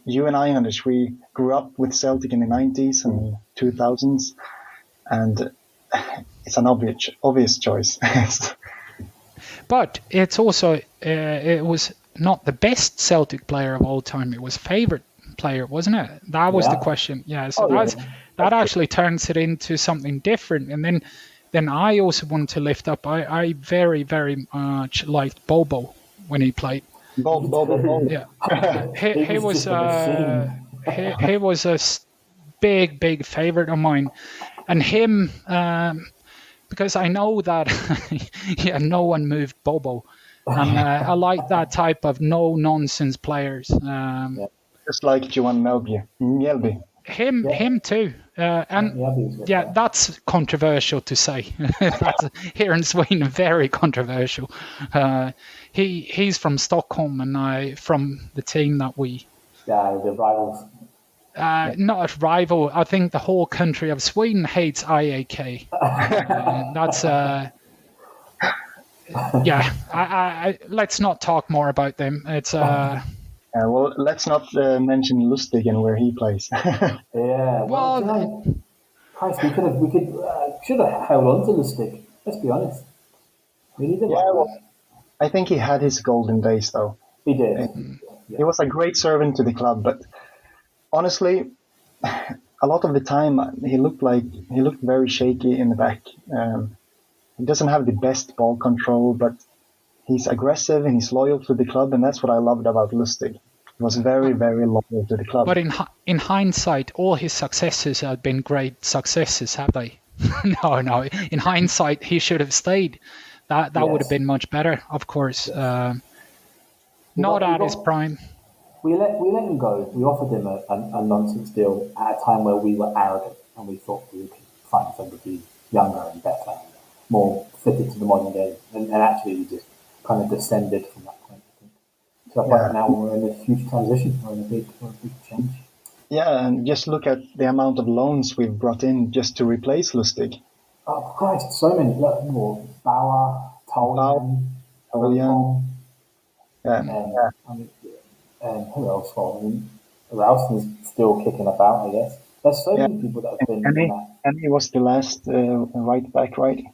you and I, Anders, we grew up with Celtic in the 90s and 2000s, and it's an obvious choice. But it's also it was not the best Celtic player of all time. It was favorite player, wasn't it? That was the question. Yeah. So that actually turns it into something different. And then I also want to lift up. I very, very much liked Bobo when he played. Bobo. Yeah. he was he was a big favorite of mine, and him because I know that no one moved Bobo, and I like that type of no nonsense players. Just like Johan Mjällby. Him too, and that's controversial to say. That's here in Sweden, very controversial. He's from Stockholm, and I from the team that we. The rivals. Not a rival. I think the whole country of Sweden hates IAK. That's I let's not talk more about them. It's well, let's not mention Lustig and where he plays. Well, Christ, we should have held on to Lustig. Let's be honest. We needed I think he had his golden days, though. He did. He was a great servant to the club, but honestly, a lot of the time he looked very shaky in the back. He doesn't have the best ball control, but he's aggressive and he's loyal to the club, and that's what I loved about Lustig. He was very, very loyal to the club. But in hindsight, all his successes have been great successes, have they? No. In hindsight, he should have stayed. That would have been much better, of course. Not at his prime. We let him go. We offered him a nonsense deal at a time where we were arrogant and we thought we could find somebody younger and better, more fitted to the modern game. And actually, we just kind of descended from that point, I think. So I think now we're in a huge transition. We're in a big change. Yeah, and just look at the amount of loans we've brought in just to replace Lustig. Oh, Christ, so many. Look, more Bauer, Toljan. And who else? Ralston's still kicking about, I guess. There's so many people that have been in that. And he was the last right back, right?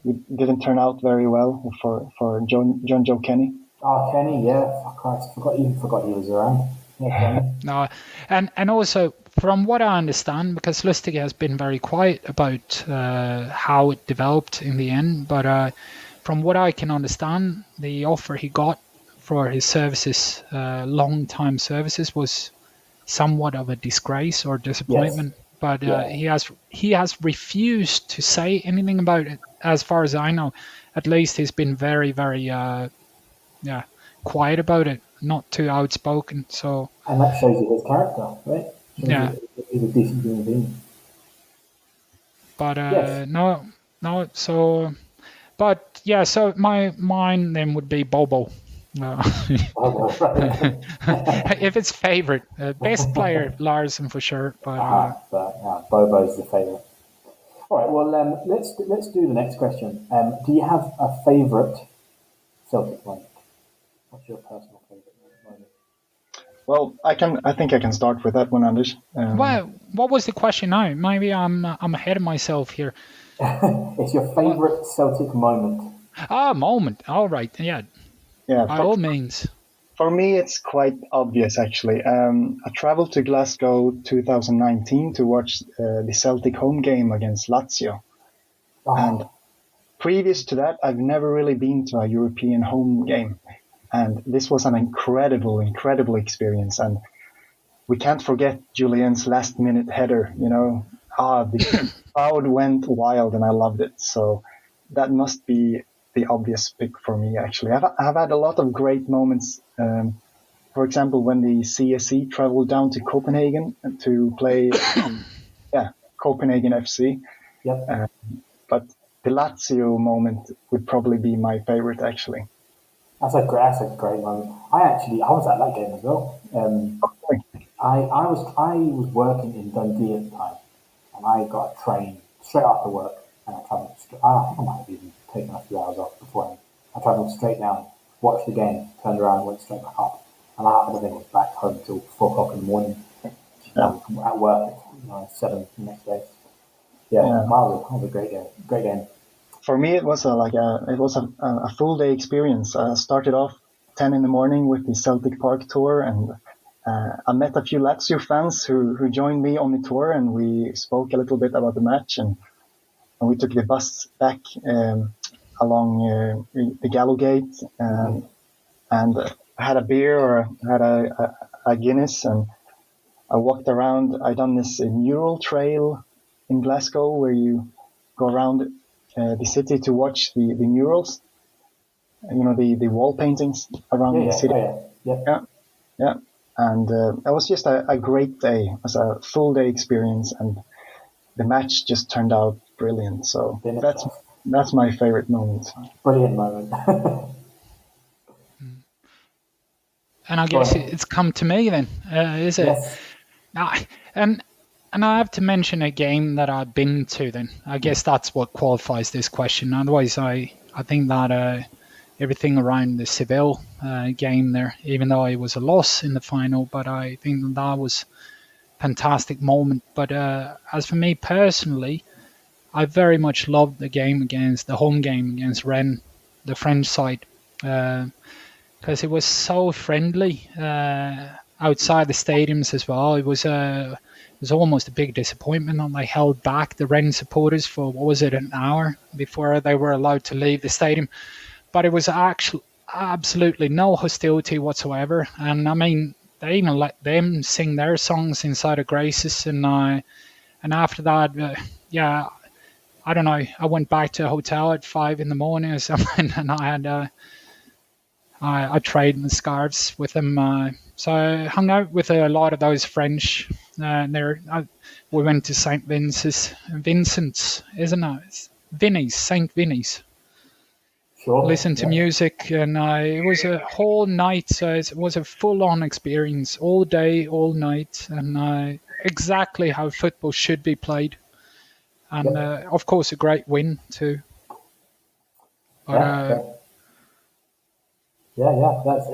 It didn't turn out very well for John Joe Kenny. Oh, Kenny, yeah. Christ, I forgot he was around. Yeah, Kenny. No, and also from what I understand, because Lustig has been very quiet about how it developed in the end, but from what I can understand, the offer he got for his services, long-time services, was somewhat of a disgrace or disappointment. Yes. But he has refused to say anything about it, as far as I know. At least he's been very, very quiet about it, not too outspoken. So. And that shows you his character, right? He's a decent human being. But no. So, but yeah. So mine then would be Bobo. If it's favorite, best player Larsen for sure, but Bobo's the favorite. All right, well let's do the next question. Do you have a favorite Celtic moment? What's your personal favorite moment? Well, I think I can start with that one, Anders. Well, what was the question now? Maybe I'm ahead of myself here. It's your favorite Celtic moment. Moment. All right, yeah. Yeah, by all means. For me, it's quite obvious, actually. I traveled to Glasgow 2019 to watch the Celtic home game against Lazio. Oh. And previous to that, I've never really been to a European home game. And this was an incredible experience. And we can't forget Julien's last-minute header, The crowd went wild, and I loved it. So that must be the obvious pick for me, actually. I've had a lot of great moments. For example, when the CSE traveled down to Copenhagen to play, Copenhagen FC. Yep. But the Lazio moment would probably be my favorite, actually. That's a great moment. I was at that game as well. I was working in Dundee at the time, and I got a train straight after work, and I travelled. I think I might have even taken a few hours off beforehand. I travelled straight down, watched the game, turned around, went straight back up, and I don't think I was back home till 4 o'clock in the morning. At work at 7 the next day. That was a great game. For me, it was a full day experience. I started off 10 in the morning with the Celtic Park tour, and I met a few Lazio fans who joined me on the tour, and we spoke a little bit about the match, and we took the bus back along the Gallowgate, and had a beer or had a Guinness, and I walked around. I done this mural trail in Glasgow where you go around the city to watch the murals, the wall paintings around the city. Yeah. And that was just a great day. It was a full day experience, and the match just turned out brilliant. So that's my favorite moment. Brilliant moment. And I guess it's come to me then, is it? Yes. And I have to mention a game that I've been to then. I guess that's what qualifies this question. Otherwise, I think that everything around the Seville game there, even though it was a loss in the final, but I think that was a fantastic moment. But as for me personally, I very much loved the home game against Rennes, the French side, because it was so friendly outside the stadiums as well. It was almost a big disappointment that they held back the Rennes supporters for, an hour before they were allowed to leave the stadium. But it was actually absolutely no hostility whatsoever. And I mean, they even let them sing their songs inside of Graces. And after that, I don't know, I went back to a hotel at 5 a.m. or something, and I had I traded the scarves with them. So I hung out with a lot of those French. We went to St. Vincent's, isn't it? It's St. Vinny's. Sure. Listen to music, and it was a whole night. So it was a full-on experience, all day, all night, and exactly how football should be played. And of course, a great win too. But, that's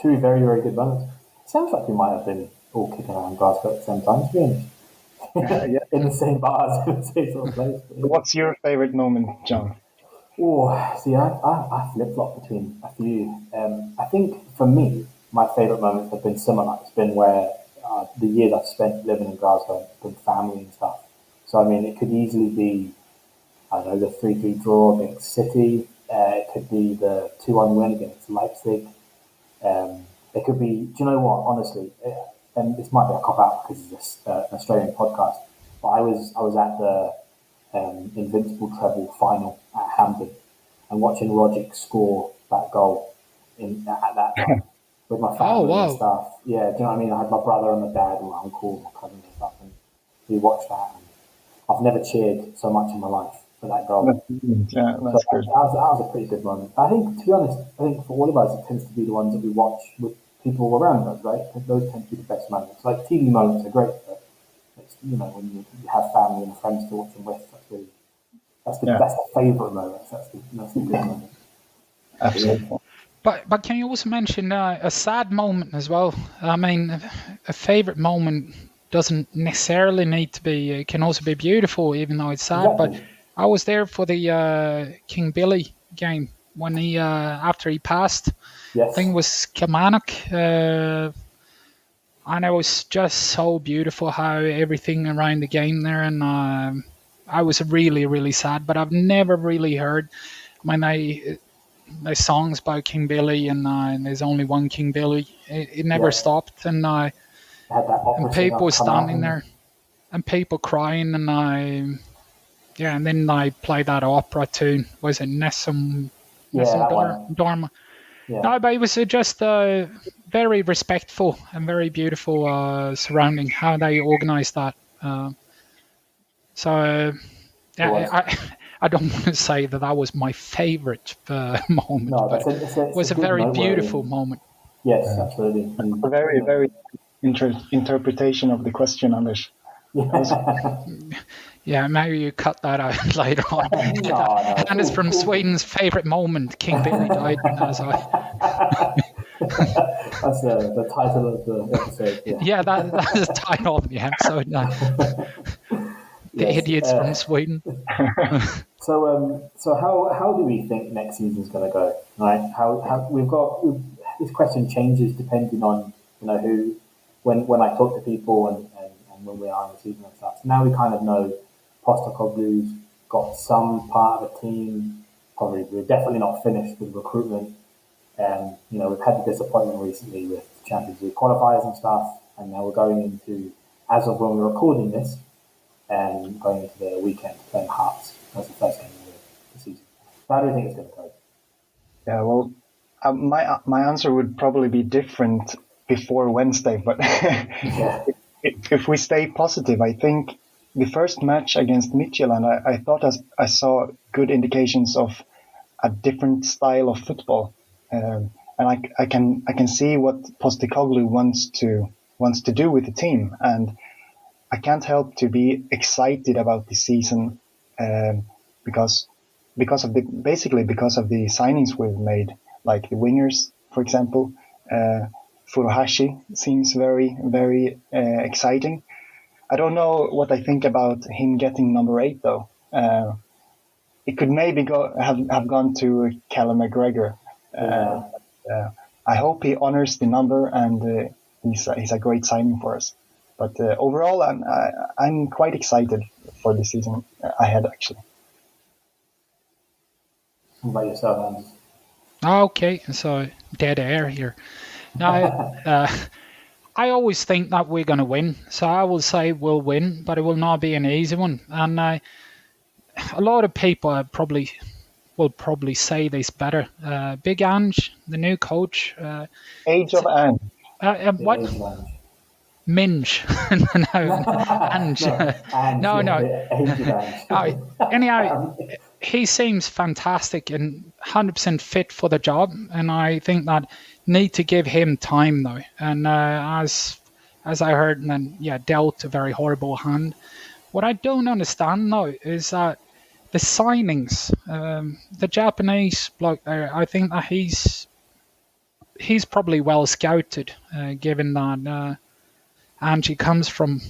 two very, very good moments. Sounds like we might have been all kicking around Glasgow at the same time, to be honest. In the same bars, in the same sort of place. What's your favorite moment, John? Oh, see, I flip-flop between a few. I think for me, my favourite moments have been similar. It's been where the years I've spent living in Glasgow, with family and stuff. So, I mean, it could easily be, I don't know, the 3-3 draw against City. It could be the 2-1 win against Leipzig. It could be, do you know what, honestly, and this might be a cop-out because it's just an Australian podcast, but I was at the Invincible treble final at Hampden and watching Rogic score that goal at that time with my family and stuff. Yeah, do you know what I mean? I had my brother and my dad and my uncle, my cousin and stuff, and we watched that. And I've never cheered so much in my life for that goal. That's good. That was a pretty good moment. I think, to be honest, for all of us, it tends to be the ones that we watch with people around us, right? Those tend to be the best moments. Like TV moments are great, but it's, when you have family and friends to watch them with, that's the favourite moment. That's the good moment. Absolutely. But can you also mention a sad moment as well? I mean, a favourite moment doesn't necessarily need to be. It can also be beautiful, even though it's sad. Exactly. But I was there for the King Billy game when he after he passed. Yes. I think it was Kilmarnock. And it was just so beautiful how everything around the game there, and I was really, really sad. But I've never really heard there's songs about King Billy, and there's only one King Billy. It never stopped, and people standing there, and people crying, and and then I played that opera tune. Was it Nessun Dorma? Yeah. No, but it was just very respectful and very beautiful surrounding how they organised that. I don't want to say that was my favourite moment, but it was a very beautiful moment. Yes, absolutely. A very, very interpretation of the question, Anders. Yeah, maybe you cut that out later on. And it's from Sweden's favourite moment, King Billy died. That's the title of the episode. Yeah, that's the title of the episode. The idiots from Sweden. So how do we think next season's going to go? Right? How we've this question changes depending on who. When I talk to people and when we are in the season and stuff. So now we kind of know Postacoglu's got some part of the team. Probably we're definitely not finished with recruitment. We've had the disappointment recently with Champions League qualifiers and stuff, and now we're going into, as of when we're recording this, going into the weekend playing Hearts as the first game of the season. So how do you think it's going to go? Yeah, well, my answer would probably be different before Wednesday, but Yeah. if we stay positive, I think the first match against Midtjylland, I thought I saw good indications of a different style of football, and I can see what Postecoglou wants to do with the team, and I can't help to be excited about the season because of the signings we've made, like the wingers, for example. Furuhashi seems very, very exciting. I don't know what I think about him getting number 8 though. It could maybe have gone to Callum McGregor. I hope he honors the number, and he's a great signing for us. But overall, I'm quite excited for the season ahead, actually. What about yourself, Anders? Okay, so dead air here. Now, I always think that we're going to win, so I will say we'll win, but it will not be an easy one. And a lot of people will probably say this better. Big Ange, the new coach. Age of Ange. What? Age of Ange. Minge. No, Ange. No. Age of Ange. Anyhow, he seems fantastic and 100% fit for the job, and I think that need to give him time though. And as I heard, and then dealt a very horrible hand. What I don't understand though is that the signings, the Japanese bloke there, I think that he's probably well scouted, given that Angie comes from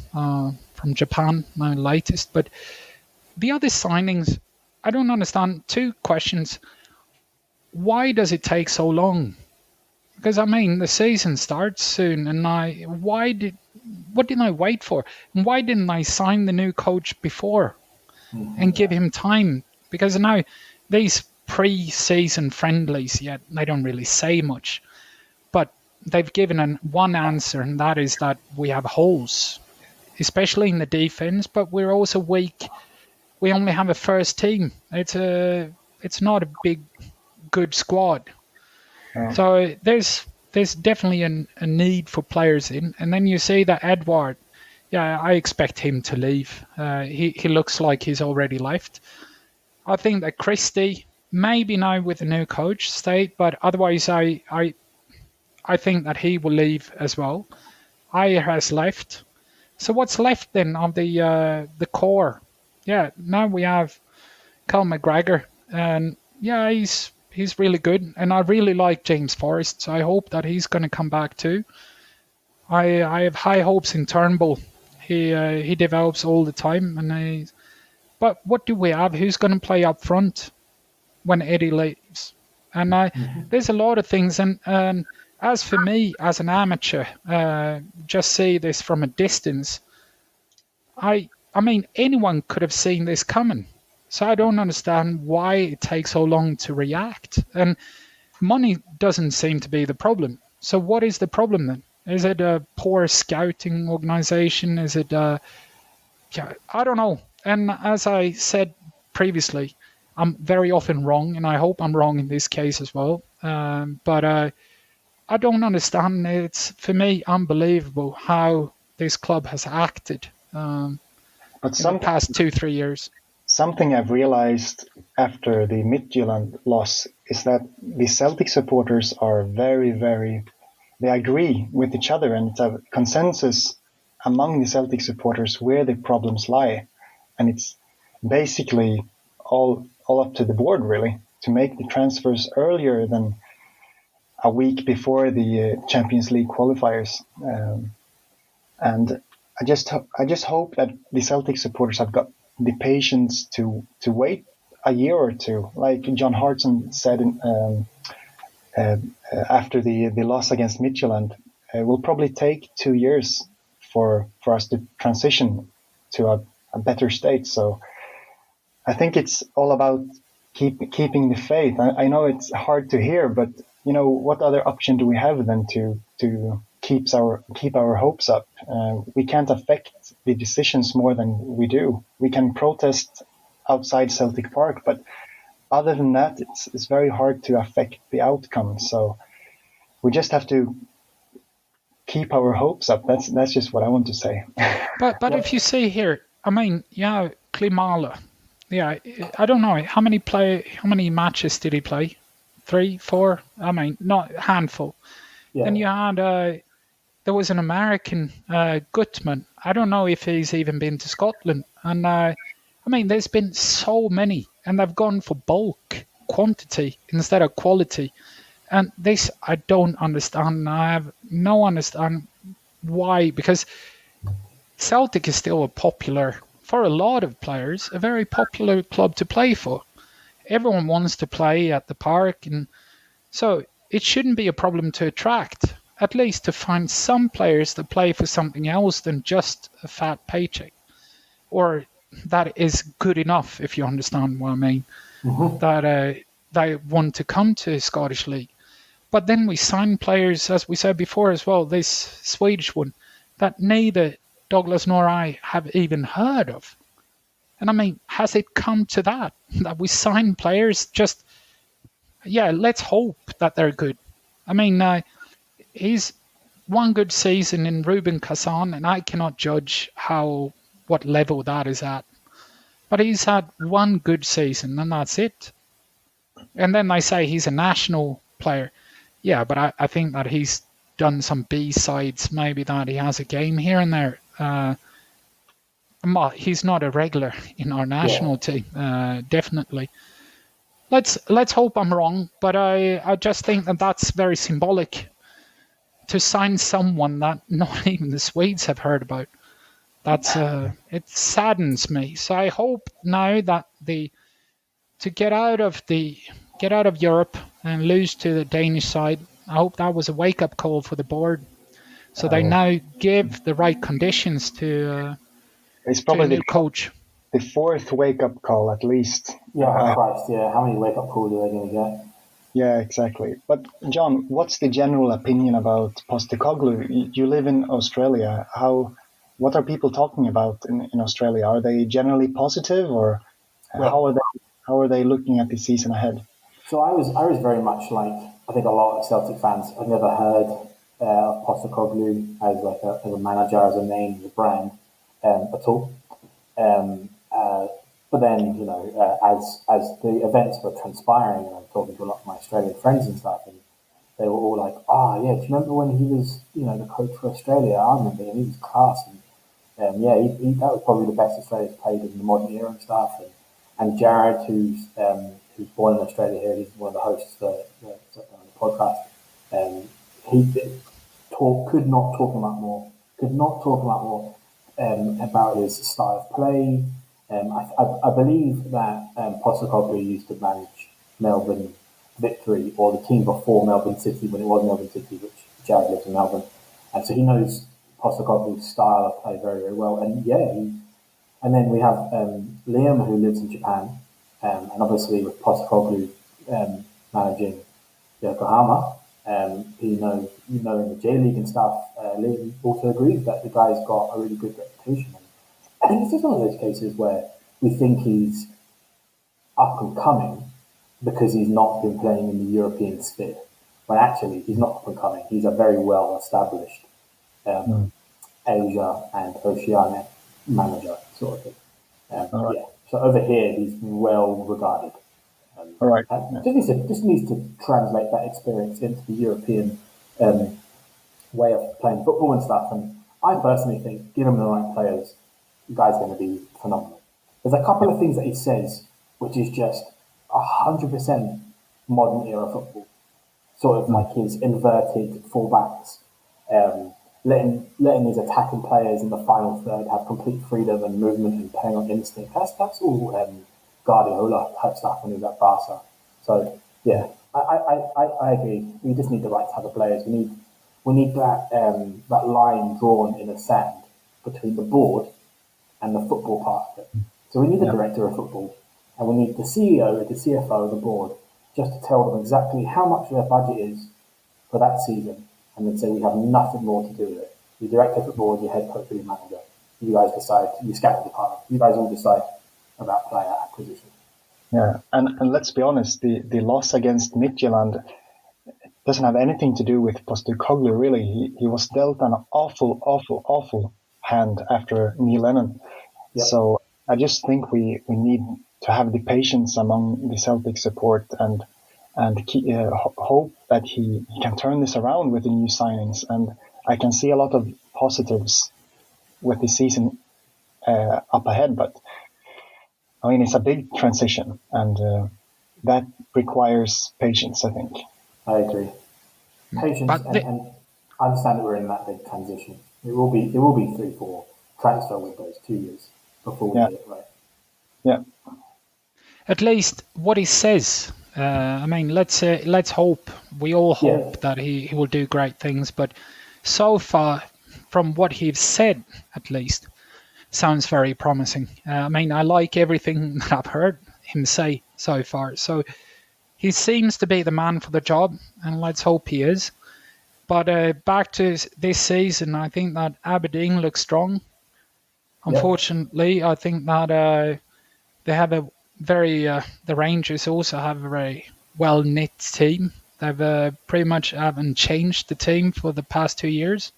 Japan, my latest. But the other signings, I don't understand. 2 questions. Why does it take so long? Because the season starts soon, and what did I wait for? And why didn't I sign the new coach before and give him time? Because now these pre-season friendlies, they don't really say much, but they've given one answer, and that is that we have holes, especially in the defense, but we're also weak. We only have a first team. It's not a big, good squad. So there's definitely a need for players in. And then you see that Edward, I expect him to leave. He looks like he's already left. I think that Christie, maybe now with the new coach, stayed, but otherwise I think that he will leave as well. Ayer has left. So what's left then of the core? Now we have Cal McGregor, and he's really good, and I really like James Forrest, so I hope that he's going to come back too. I have high hopes in Turnbull. He develops all the time, but what do we have? Who's going to play up front when Eddie leaves? And there's a lot of things, and as for me, as an amateur, just see this from a distance. Anyone could have seen this coming. So I don't understand why it takes so long to react. And money doesn't seem to be the problem. So what is the problem then? Is it a poor scouting organization? Is it I don't know. And as I said previously, I'm very often wrong, and I hope I'm wrong in this case as well. But I don't understand. It's, for me, unbelievable how this club has acted in the past 2-3 years. Something I've realized after the Midtjylland loss is that the Celtic supporters are very, very... They agree with each other, and it's a consensus among the Celtic supporters where the problems lie. And it's basically all up to the board, really, to make the transfers earlier than a week before the Champions League qualifiers. And I just hope that the Celtic supporters have got the patience to wait a year or two, like John Hartson said after the loss against Midtjylland, it will probably take 2 years for us to transition to a better state. So I think it's all about keeping the faith. I know it's hard to hear, but what other option do we have than to keep our hopes up? We can't affect the decisions more than we do. We can protest outside Celtic Park, but other than that, it's very hard to affect the outcome. So we just have to keep our hopes up. That's just what I want to say. But if you see here, I mean, Klimala. Yeah, I don't know how many matches did he play? 3, 4? I mean, not a handful. Yeah. Then you had there was an American, Gutman. I don't know if he's even been to Scotland. And I mean, there's been so many, and they've gone for bulk quantity instead of quality. And this I don't understand. I have no understand why, because Celtic is still for a lot of players, a very popular club to play for. Everyone wants to play at the park, and so it shouldn't be a problem to attract, at least to find some players that play for something else than just a fat paycheck, or that is good enough, if you understand what I mean, that they want to come to Scottish League. But then we sign players, as we said before as well, this Swedish one, that neither Douglas nor I have even heard of. And I mean, has it come to that we sign players just, let's hope that they're good. I mean, he's one good season in Ruben Kazan, and I cannot judge what level that is at. But he's had one good season, and that's it. And then they say he's a national player. Yeah, but I think that he's done some B-sides, maybe that he has a game here and there. He's not a regular in our national team, definitely. Let's hope I'm wrong, but I just think that that's very symbolic to sign someone that not even the Swedes have heard about. That's it saddens me. So I hope now that to get out of Europe and lose to the Danish side, I hope that was a wake-up call for the board. So they now give the right conditions to it's probably a new coach. The fourth wake-up call, at least. Yeah, Christ, yeah. How many wake-up calls are they going to get? Yeah, exactly. But John, what's the general opinion about Postecoglou? You live in Australia. What are people talking about in Australia? Are they generally positive, or how are they looking at the season ahead? So I was very much like, I think a lot of Celtic fans. I've never heard of Postecoglou as a manager, as a name, as a brand at all. But then, as the events were transpiring, and I'm talking to a lot of my Australian friends and stuff, and they were all like, do you remember when he was, the coach for Australia? I remember him, he was class. And that was probably the best Australia's played in the modern era and stuff. And Jared, who's born in Australia here, he's one of the hosts for the podcast. He could not talk about more about his style of play. I believe that Postecoglou used to manage Melbourne Victory, or the team before Melbourne City, when it was Melbourne City, which Jared lives in Melbourne. And so he knows Postecoglou's style of play very, very well. And and then we have Liam, who lives in Japan. And obviously with Postecoglou managing Yokohama, in the J League and stuff, Liam also agrees that the guy's got a really good reputation. I think it's just one of those cases where we think he's up and coming because he's not been playing in the European sphere. When actually he's not up and coming. He's a very well established Asia and Oceania manager sort of thing. Right. So over here he's well regarded. All right. Just needs to translate that experience into the European way of playing football and stuff. And I personally think, given the right players, the guy's going to be phenomenal. There's a couple of things that he says which is just 100% modern era football. Sort of like his inverted fullbacks, letting his attacking players in the final third have complete freedom and movement and playing on instinct. That's all Guardiola type stuff when he was at Barca. So Yeah, I agree. We just need the right type of players. We need that line drawn in the sand between the board and the football part of it. So we need the Yeah. director of football, and we need the CEO, the CFO, the board, just to tell them exactly how much their budget is for that season, and then say we have nothing more to do with it. The director of football, your head coach, or your manager. You guys decide. You scouting department. You guys all decide about player acquisition. Yeah, and let's be honest, the loss against Midtjylland doesn't have anything to do with Postecoglou, really. He was dealt an awful hand after Neil Lennon. Yep. So I just think we need to have the patience among the Celtic support and hope that he can turn this around with the new signings. And I can see a lot of positives with the season up ahead, but I mean, it's a big transition, and that requires patience, I think. I agree. Patience, But and I understand that we're in that big transition. It will be 3-4 transfer windows, 2 years before we get it right. Yeah. at least what he says. I mean, let's hope. We all hope that he will do great things. But so far, from what he's said, at least, sounds very promising. I mean, I like everything that I've heard him say so far. So he seems to be the man for the job, and let's hope he is. But back to this season, I think that Aberdeen looks strong. Unfortunately, I think that they have a very the Rangers also have a very well knit team. They've pretty much haven't changed the team for the past 2 years,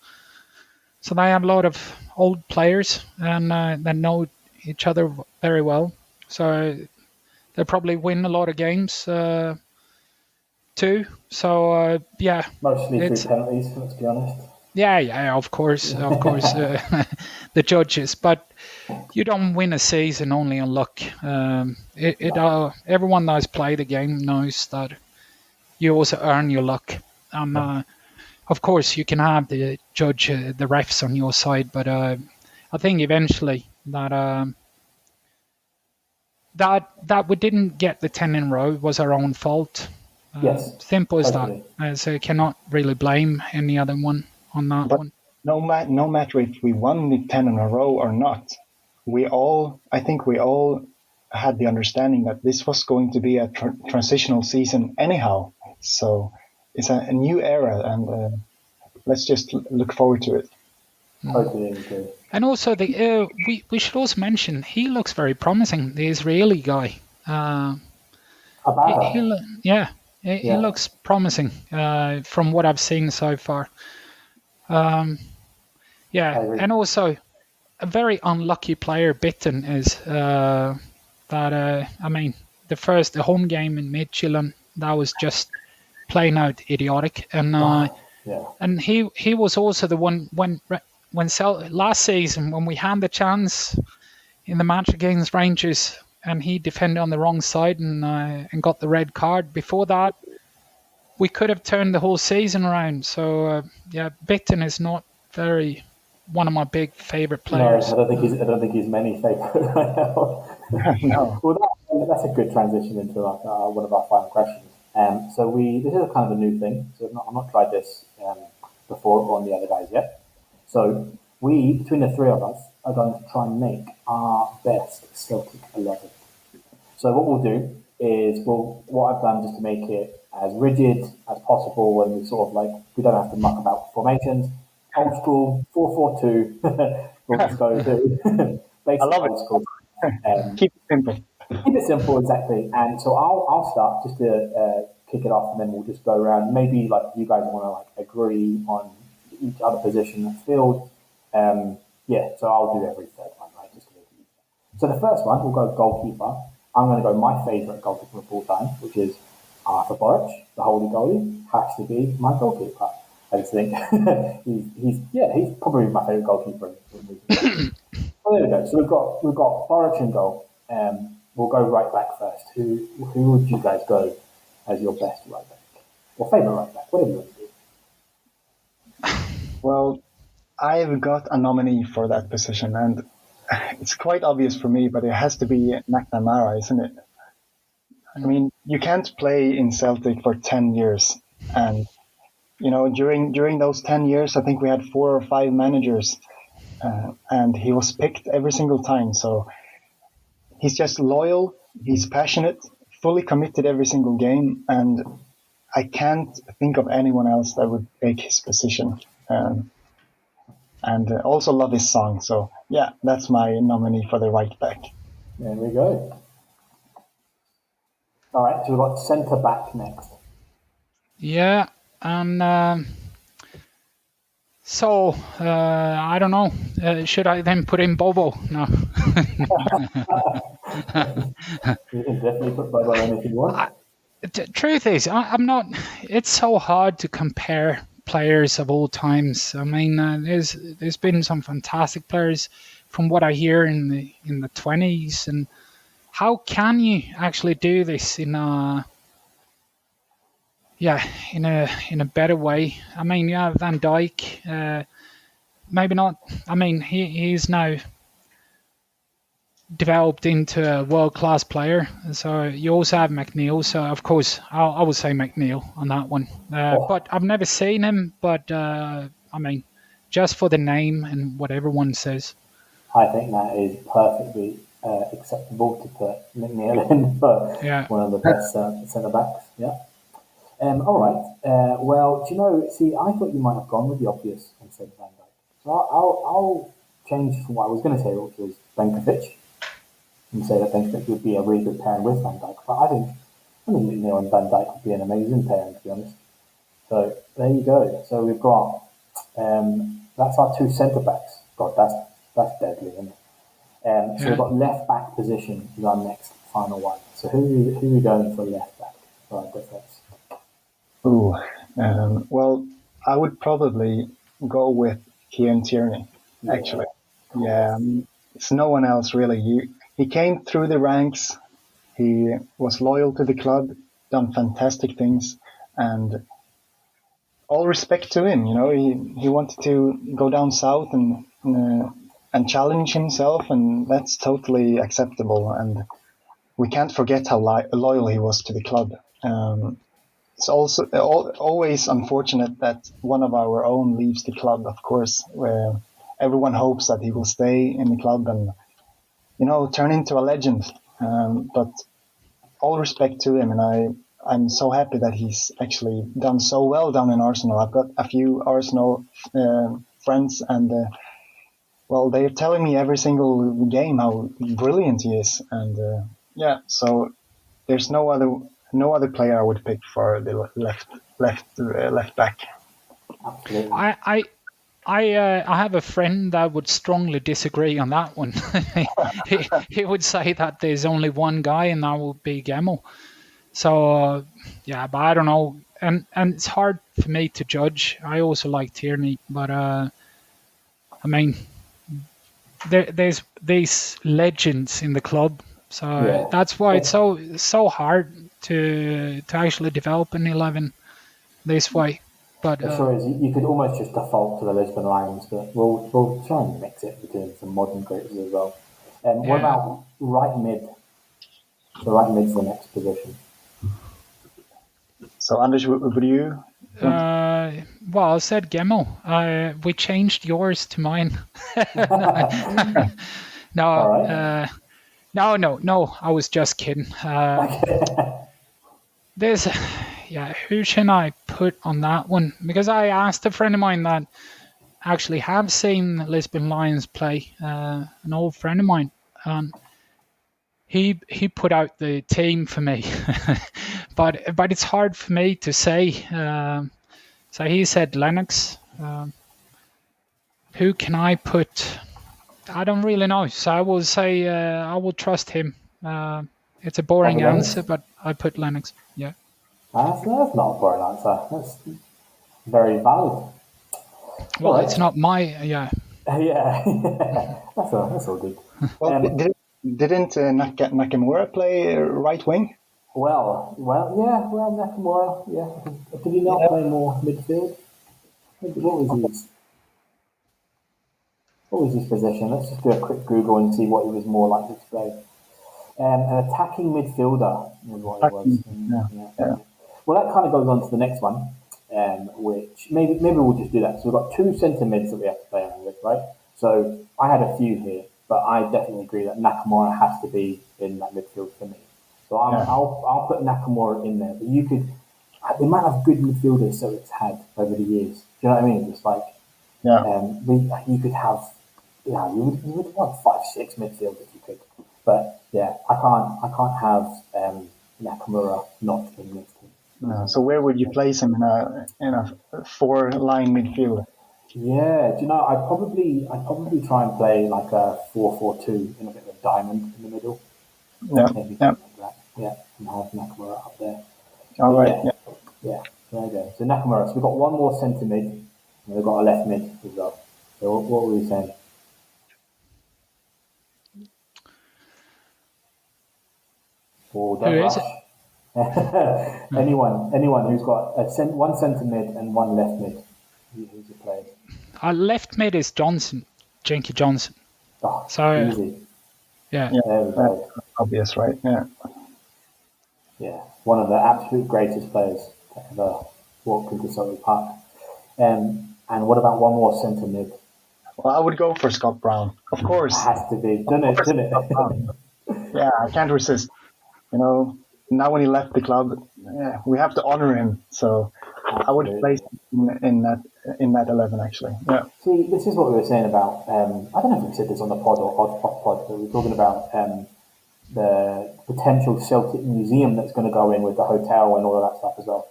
so they have a lot of old players and they know each other very well. So they probably win a lot of games too. So yeah, Mostly through penalties, let's be honest. Yeah, of course, the judges, but you don't win a season only on luck. Everyone that has played the game knows that you also earn your luck, and of course you can have the judge, the refs on your side, but I think eventually that we didn't get the 10 in a row was our own fault. Yes, simple as totally. that. So you cannot really blame any other one on that one. No matter if we won the 10 in a row or not, I think we all had the understanding that this was going to be a transitional season anyhow. So it's a new era, and let's just look forward to it. Totally agree. And also, we should also mention he looks very promising. The Israeli guy. He looks promising from what I've seen so far. And also a very unlucky player. Bitten is that. I mean, the home game in Midtjylland, that was just plain out idiotic, and and he was also the one when last season when we had the chance in the match against Rangers, and he defended on the wrong side and got the red card. Before that, we could have turned the whole season around. So Bitten is not one of my big favorite players. No, I don't think he's many favorite right now. No. Well, that's a good transition into one of our final questions. So this is a kind of a new thing. So I've not tried this before on the other guys yet. So we, between the three of us, are going to try and make our best Celtic 11. So what we'll do is what I've done just to make it as rigid as possible, and we don't have to muck about formations. Old school 4-4-2. We'll just go to basic old school. Keep it simple. Keep it simple, exactly. And so I'll start just to kick it off, and then we'll just go around. Maybe you guys want to agree on each other position in the field. So I'll do every third one, right? Just to make it easier. So the first one, we'll go goalkeeper. I'm going to go my favourite goalkeeper of all time, which is Arthur Boric, the holy goalie. Has to be my goalkeeper. I just think he's probably my favourite goalkeeper. So there we go. So we've got Boric in goal. We'll go right back first. Who would you guys go as your best right back or favourite right back? Whatever you want to do. Well, I've got a nominee for that position, and it's quite obvious for me, but it has to be McNamara, isn't it? I mean, you can't play in Celtic for 10 years. And, during those 10 years, I think we had 4 or 5 managers, and he was picked every single time. So he's just loyal, he's passionate, fully committed every single game. And I can't think of anyone else that would take his position. And also love his song. So, yeah, that's my nominee for the right back. There we go. All right, so we've got centre back next. Yeah, and so I don't know. Should I then put in Bobo? No. You can definitely put Bobo in if you want. Truth is, I'm not. It's so hard to compare players of all times. I mean, there's been some fantastic players from what I hear in the 20s, and how can you actually do this in a better way? I mean, yeah, Van Dijk, maybe not. I mean, he's now developed into a world-class player. So you also have McNeil. So of course, I would say McNeil on that one. But I've never seen him. But I mean, just for the name and what everyone says. I think that is perfectly acceptable to put McNeil in for one of the best centre backs. Yeah. All right. Well, do you know? See, I thought you might have gone with the obvious and said Van Dijk. So I'll change from what I was going to say, which was Benkovic, and say that Benkovic would be a really good pairing with Van Dijk. But I think McNeil and Van Dijk would be an amazing pairing, to be honest. So there you go. So we've got that's our 2 centre backs. God, that's deadly, isn't it? So we've got left back position is our next final one. So who are we going for left back for our defence? Ooh, well, I would probably go with Kieran Tierney, actually. Yeah, it's no one else really. He came through the ranks, he was loyal to the club, done fantastic things, and all respect to him. He wanted to go down south and challenge himself, and that's totally acceptable. And we can't forget how loyal he was to the club. It's also always unfortunate that one of our own leaves the club, of course, where everyone hopes that he will stay in the club and, turn into a legend. But all respect to him, and I'm so happy that he's actually done so well down in Arsenal. I've got a few Arsenal friends, and they're telling me every single game how brilliant he is. And so there's no other player I would pick for the left back. Absolutely. I have a friend that would strongly disagree on that one. he would say that there's only one guy, and that would be Gemmell. So but I don't know, and it's hard for me to judge. I also like Tierney, but I mean, there's these legends in the club, so that's why it's so hard to actually develop an 11 this way. But you could almost just default to the Lisbon Lions, but we'll try and mix it between some modern creators as well. What about right mid? So right mid's the next position. So Anders, would you? Well, I said Gemmell. We changed yours to mine. No, no. I was just kidding. There's, who should I put on that one? Because I asked a friend of mine that actually have seen Lisbon Lions play, an old friend of mine. He put out the team for me, but it's hard for me to say. So he said Lennox. Who can I put? I don't really know. So I will say I will trust him. It's a boring answer, but I put Lennox. Yeah. That's not a boring answer. That's very valid. Well, it's not my Yeah. That's all good. Well, didn't Nakamura play right wing? Well, Nakamura. Yeah. Did he not play more midfield? What was his position? Let's just do a quick Google and see what he was more likely to play. An attacking midfielder is what it was. Yeah. Well, that kind of goes on to the next one, which maybe we'll just do that. So we've got two centre mids that we have to play around with, right? So I had a few here, but I definitely agree that Nakamura has to be in that midfield for me. So I'll put Nakamura in there. But you could, the amount of good midfielders Celtic's had over the years. Do you know what I mean? It's like, you could have, you would want 5-6 midfielders you could. But yeah, I can't have Nakamura not in this team. No. So where would you place him in a 4-line midfield? Yeah, do you know, I'd probably try and play like a 4-4-2 in a bit of a diamond in the middle. Maybe something like that. Yeah, and have Nakamura up there. All right. Yeah, there you go. So Nakamura. So we've got one more centre mid, and we've got a left mid as well. So what were we saying? Who is it? anyone who's got one centre mid and one left mid. Who's your player? Our left mid is Johnson, Jenky Johnson. Oh, so easy. Yeah. There we go. Obvious, right? Yeah. Yeah, one of the absolute greatest players to ever walk into Celtic Park. And what about one more centre mid? Well, I would go for Scott Brown, of course. It has to be, doesn't it? Yeah, I can't resist. You know, now when he left the club, we have to honour him. So I would place him in that 11 actually. Yeah. See, this is what we were saying about. I don't know if we said this on the pod or off pod, but we were talking about the potential Celtic museum that's going to go in with the hotel and all of that stuff as well.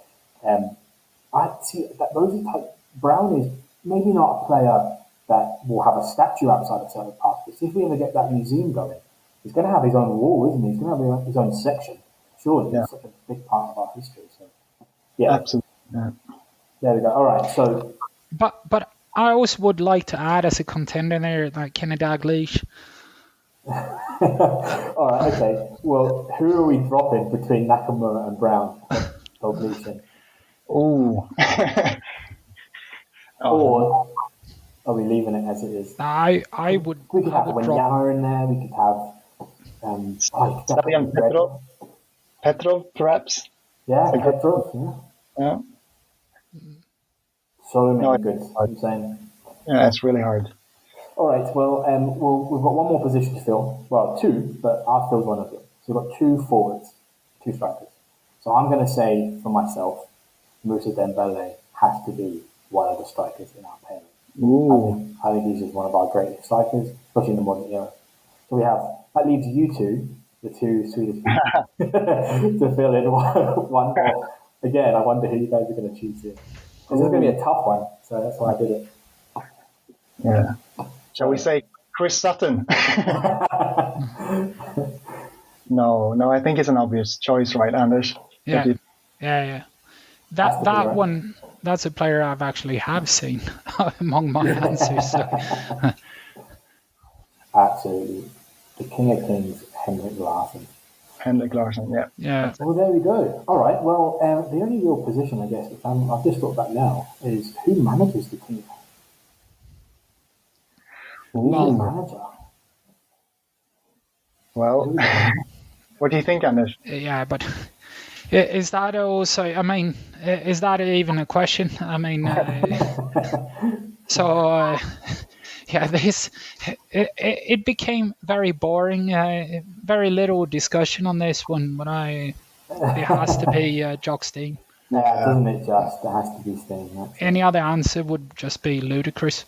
I see that those type. Brown is maybe not a player that will have a statue outside of Celtic Park. But if we ever get that museum going, he's going to have his own wall, isn't he? He's going to have his own section. Surely, it's such a big part of our history. So, yeah, absolutely. Yeah. There we go. All right, so. But I also would like to add as a contender there, like Kenny Dalglish. All right, okay. Well, who are we dropping between Nakamura and Brown? Dalglish. Ooh. Or are we leaving it as it is? I would. We could have Wanyama in there. We could have Petrov, perhaps. Yeah, Petrov. Yeah. So many good. I'm saying. Yeah, it's really hard. All right. Well, we've got one more position to fill. Well, two, but I've filled one of them. So we've got 2 forwards, 2 strikers. So I'm going to say for myself, Moussa Dembele has to be one of the strikers in our pairing. I think he's just one of our greatest strikers, especially in the modern era. So that leaves you two, the 2 Swedish people, to fill in one more. Again, I wonder who you guys are going to choose here. This is going to be a tough one, so that's why I did it. Yeah. Shall we say Chris Sutton? No, I think it's an obvious choice, right, Anders? Yeah. That one, that's a player I've actually seen among my answers. So. Absolutely. The King of Kings, Henrik Larsson. Yeah. Well, there we go. All right. Well, the only real position, I guess, which I've just thought back now, is who manages the team? Manager. Well, what do you think, Anders? Yeah, but is that also? I mean, is that even a question? I mean, yeah, it became very boring. Very little discussion on this one, but it has to be Jock Steen. Yeah, doesn't it just? It has to be Steen. Any other answer would just be ludicrous.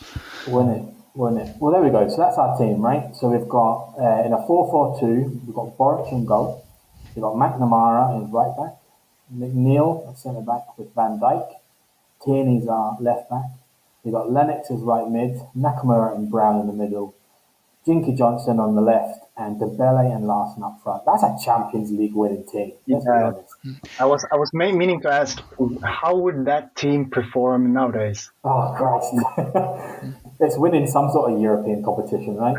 Wouldn't it? Well, there we go. So that's our team, right? So we've got, in a 4-4-2, we've got Boric in goal. We've got McNamara in right back. McNeil at centre back with Van Dijk. Tierney's our left back. We've got Lennox as right mid. Nakamura and Brown in the middle. Jinky Johnson on the left. And Dembele and Larsson up front. That's a Champions League winning team. Let's be honest. I was meaning to ask, how would that team perform nowadays? Oh, Christ. It's winning some sort of European competition, right?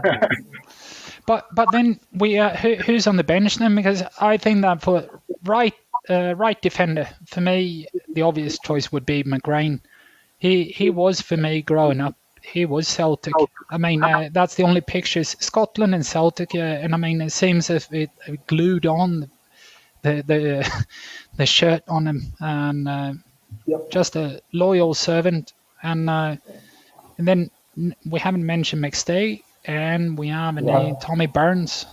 But then who's on the bench then? Because I think that for right defender, for me, the obvious choice would be McGrain. He was for me growing up he was Celtic. I mean, that's the only pictures, Scotland and Celtic, and I mean, it seems as if it glued on the the shirt on him, and just a loyal servant. And then we haven't mentioned McStay, and we haven't Tommy Burns.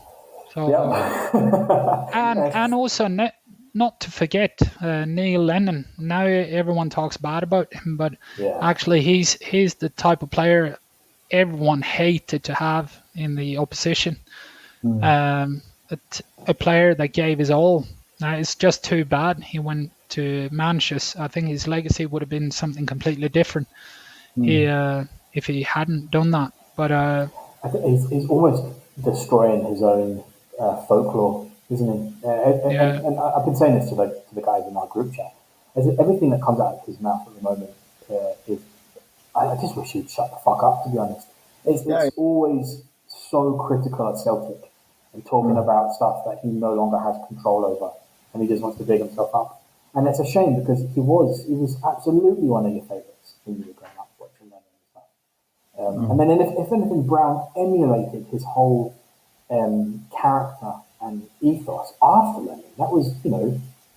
So and also not to forget Neil Lennon. Now everyone talks bad about him, but actually he's the type of player everyone hated to have in the opposition. A player that gave his all. Now it's just too bad he went to Manchester. I think his legacy would have been something completely different if he hadn't done that. But I think he's almost destroying his own folklore, isn't he? And I've been saying this to the guys in our group chat. Everything that comes out of his mouth at the moment is. I just wish he'd shut the fuck up. To be honest, it's always so critical at Celtic and talking about stuff that he no longer has control over, and he just wants to big himself up. And it's a shame because he was absolutely one of your favourites when you were growing up watching them and stuff. And then if anything, Brown emulated his whole character and ethos after Lennon. That was,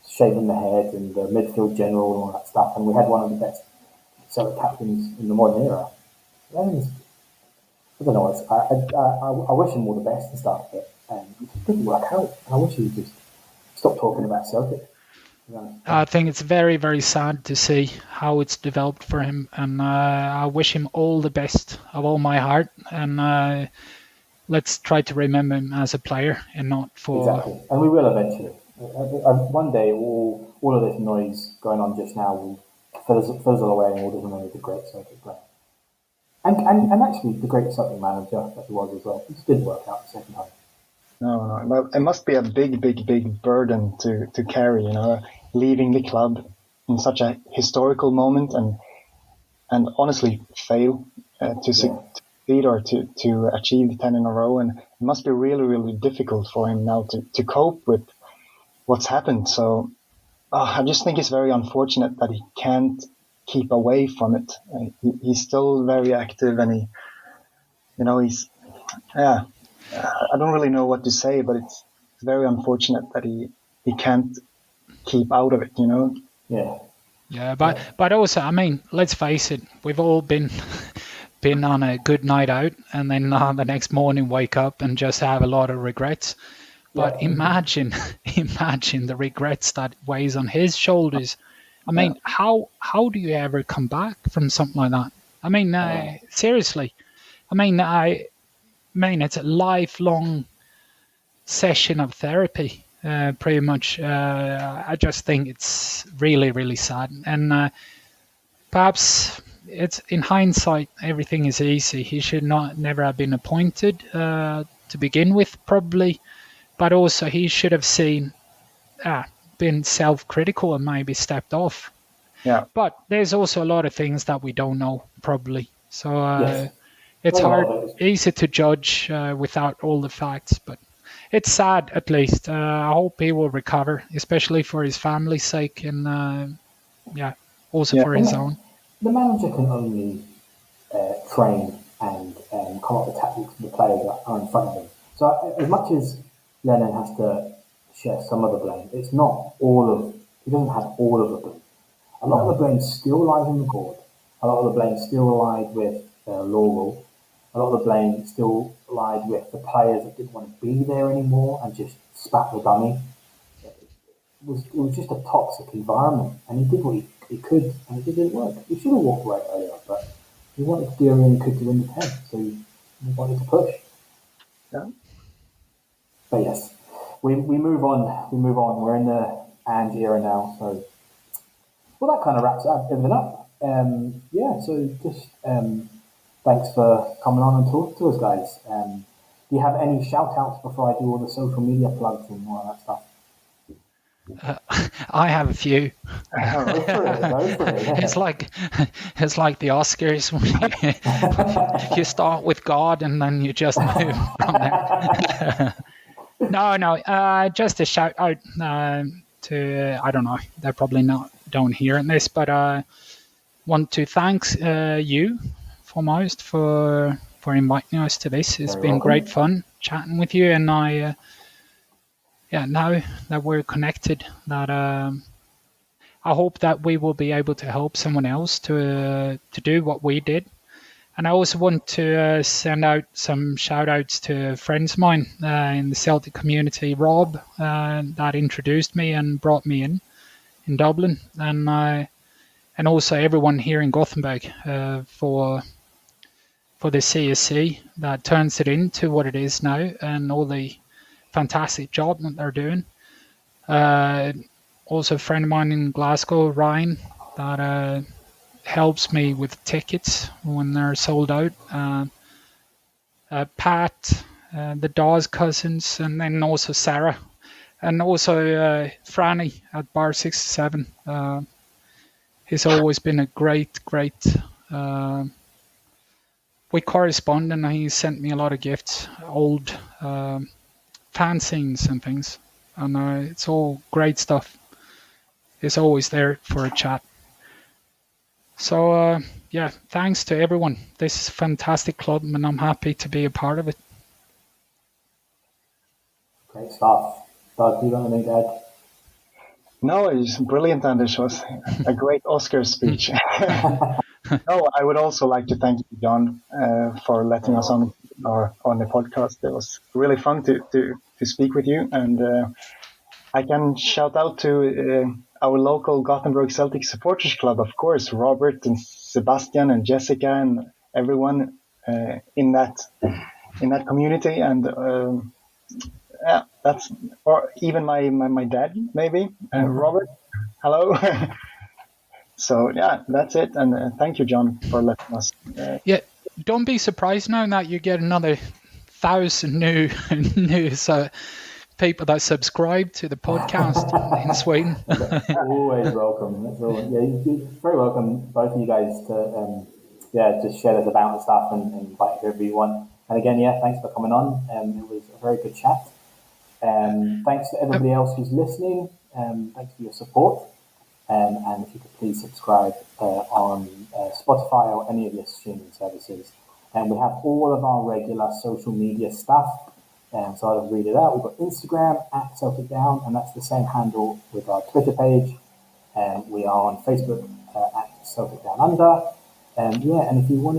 shaving the head and the midfield general and all that stuff. And we had one of the best Celtic captains in the modern era. Lennon's, I don't know. I wish him all the best and stuff, but it didn't work out. I wish he would just stop talking about Celtic. I think it's very, very sad to see how it's developed for him, and I wish him all the best of all my heart. And let's try to remember him as a player and not for. Exactly, and we will eventually. One day, all of this noise going on just now will fizzle away, and we'll just remember the great Celtic player, and actually the great Celtic manager that he was as well. It just didn't work out the second time. No. It must be a big burden to carry, leaving the club in such a historical moment and honestly fail to succeed or to achieve the 10 in a row. And it must be really, really difficult for him now to cope with what's happened. So I just think it's very unfortunate that he can't keep away from it. He's still very active, and I don't really know what to say, but it's very unfortunate that he can't keep out of it, Yeah, but also, I mean, let's face it, we've all been on a good night out, and then the next morning wake up and just have a lot of regrets. But imagine the regrets that weighs on his shoulders. I mean, how do you ever come back from something like that? I mean, seriously. I mean, it's a lifelong session of therapy, pretty much. I just think it's really, really sad. And perhaps it's in hindsight, everything is easy. He should never have been appointed to begin with, probably. But also he should have been self-critical and maybe stepped off. Yeah. But there's also a lot of things that we don't know, probably. So it's easy to judge without all the facts. But it's sad, at least. I hope he will recover, especially for his family's sake and, also for his own. The manager can only train and come up with tactics for the players that are in front of him. So as much as Lennon has to share some of the blame, it's not he doesn't have all of the blame. A lot of the blame still lies in the board. A lot of the blame still lies with Laurel. A lot of the blame still lied with the players that didn't want to be there anymore and just spat the dummy. It was just a toxic environment, and he did what he could, and it didn't work. He should have walked away earlier, but he wanted to do everything he could to win the 10, so he wanted to push. Yeah. But yes, we move on. We're in the and era now, so that kind of wraps everything up. So just thanks for coming on and talking to us, guys. Do you have any shout outs before I do all the social media plugs and all that stuff? I have a few. Go for it. Yeah. It's like the Oscars. You start with God and then you just move from there. No. Just a shout out to, I don't know, they probably don't hear this, but I want to thank you foremost, for inviting us to this. It's Very been welcome. great fun chatting with you, and I now that we're connected, that I hope that we will be able to help someone else to do what we did. And I also want to send out some shout outs to friends of mine in the Celtic community, Rob, that introduced me and brought me in Dublin, and also everyone here in Gothenburg for the CSC that turns it into what it is now, and all the fantastic job that they're doing. Also, a friend of mine in Glasgow, Ryan, that helps me with tickets when they're sold out. Pat, the Dawes cousins, and then also Sarah, and also Franny at Bar 67. He's always been a great. We correspond, and he sent me a lot of gifts, old fanzines and things, and it's all great stuff. He's always there for a chat. So thanks to everyone. This is a fantastic club, and I'm happy to be a part of it. Great stuff. Doug, you got anything to add? No, it's brilliant, Anders. It was a great Oscar speech. No, I would also like to thank you, John, for letting us on the podcast. It was really fun to speak with you, and I can shout out to our local Gothenburg Celtic Supporters Club, of course, Robert and Sebastian and Jessica and everyone in that community, and or even my dad, maybe, Robert. Hello. So yeah, that's it, and thank you, John, for letting us. Don't be surprised now that you get another 1,000 new people that subscribe to the podcast in Sweden. Always welcome. You're very welcome, both of you guys, to just share this about the stuff and invite whoever you want. And again, thanks for coming on. It was a very good chat. Thanks to everybody else who's listening. Thanks for your support. And if you could please subscribe on Spotify or any of your streaming services. And we have all of our regular social media stuff. So I'll read it out. We've got Instagram at Celtic Down, and that's the same handle with our Twitter page. We are on Facebook at Celtic Down Under. And if you want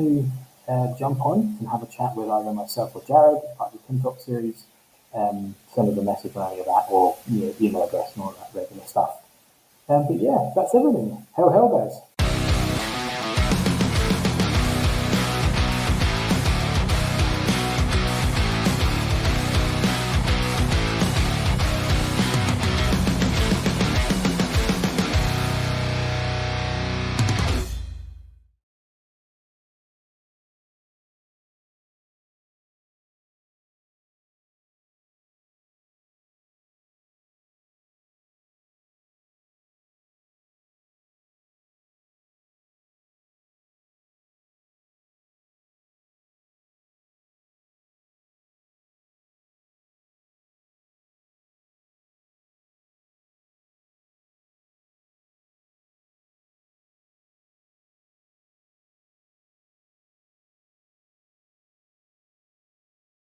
to jump on and have a chat with either myself or Jared, part of the Pin Drop series, send us a message on any of that, or email address and all that regular stuff. But that's everything. Hell, guys.